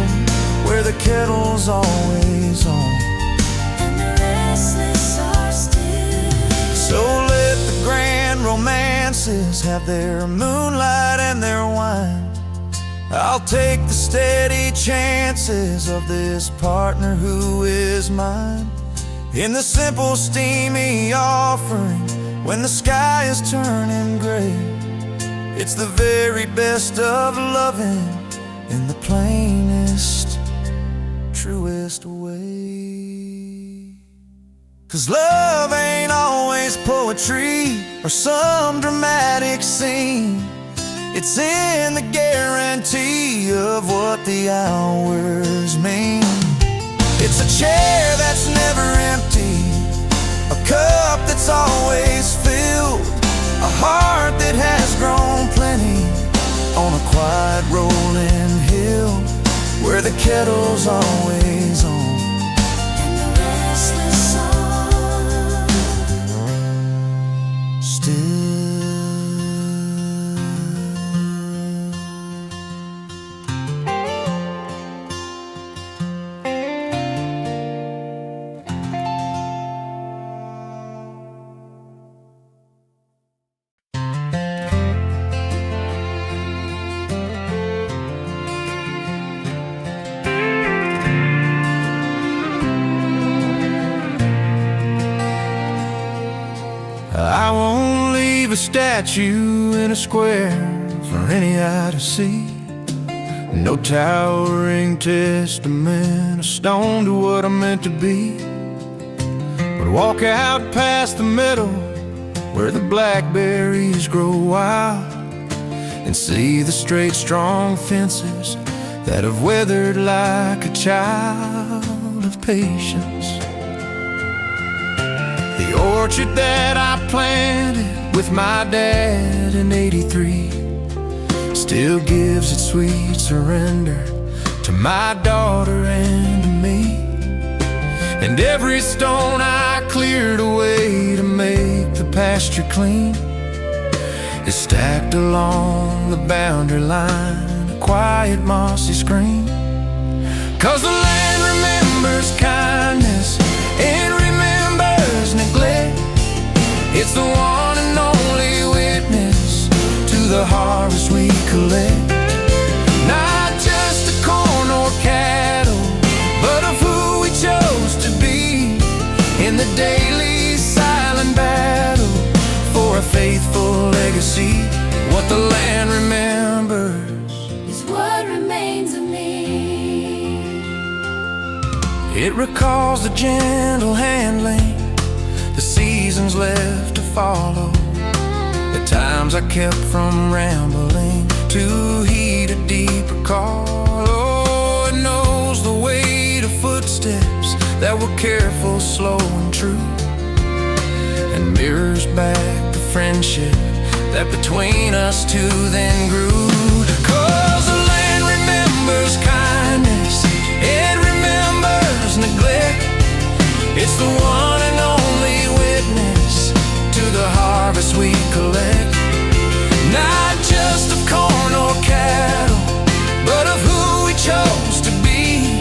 where the kettle's always on and the restless are still. So let the grand romances have their moonlight and their wine. I'll take the steady chances of this partner who is mine, in the simple steamy offering when the sky is turning gray. It's the very best of loving in the plainest, truest way. 'Cause love ain't always poetry or some dramatic scene, it's in the guarantee of what the hours mean. It's a chair that's never empty, a cup that's always filled, a heart that has grown plenty on a quiet rolling hill where the kettle's always on and the restless are still. I won't leave a statue in a square for any eye to see, no towering testament, a stone to what I'm meant to be, but walk out past the meadow where the blackberries grow wild and see the straight, strong fences that have weathered like a child of patience. The orchard that I planted with my dad in '83 still gives its sweet surrender to my daughter and to me. And every stone I cleared away to make the pasture clean is stacked along the boundary line, a quiet mossy screen. 'Cause the land remembers kindness and remembers neglect. It's the one and only witness to the harvest we collect. Not just the corn or cattle, but of who we chose to be in the daily silent battle for a faithful legacy. What the land remembers is what remains of me. It recalls the gentle handling, the seasons left to follow, the times I kept from rambling to heed a deeper call. Oh, it knows the weight of footsteps that were careful, slow and true, and mirrors back the friendship that between us two then grew. 'Cause the land remembers kindness, it remembers neglect. It's the one and only witness to the harvest we collect. Not just of corn or cattle, but of who we chose to be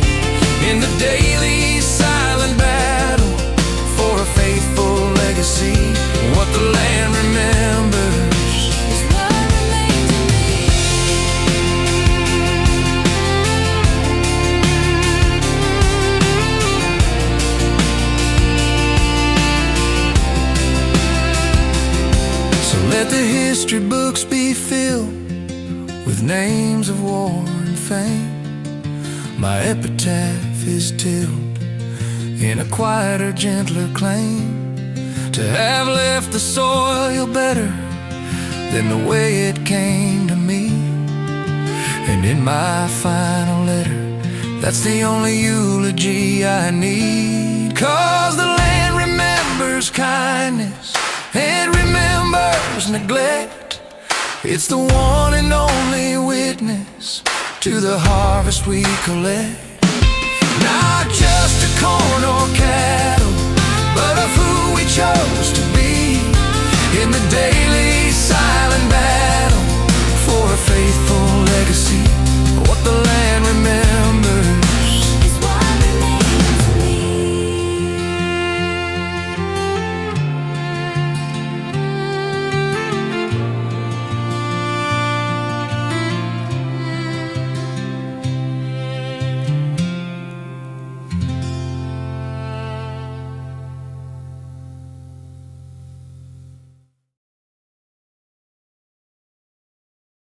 the history books be filled with names of war and fame. My epitaph is tilled in a quieter, gentler claim to have left the soil better than the way it came to me. And in my final letter, that's the only eulogy I need. 'Cause the land remembers kindness and remembers neglect. It's the one and only witness to the harvest we collect. Not just a corn or cattle, but of who we chose to be in the daily silent battle for a faithful legacy.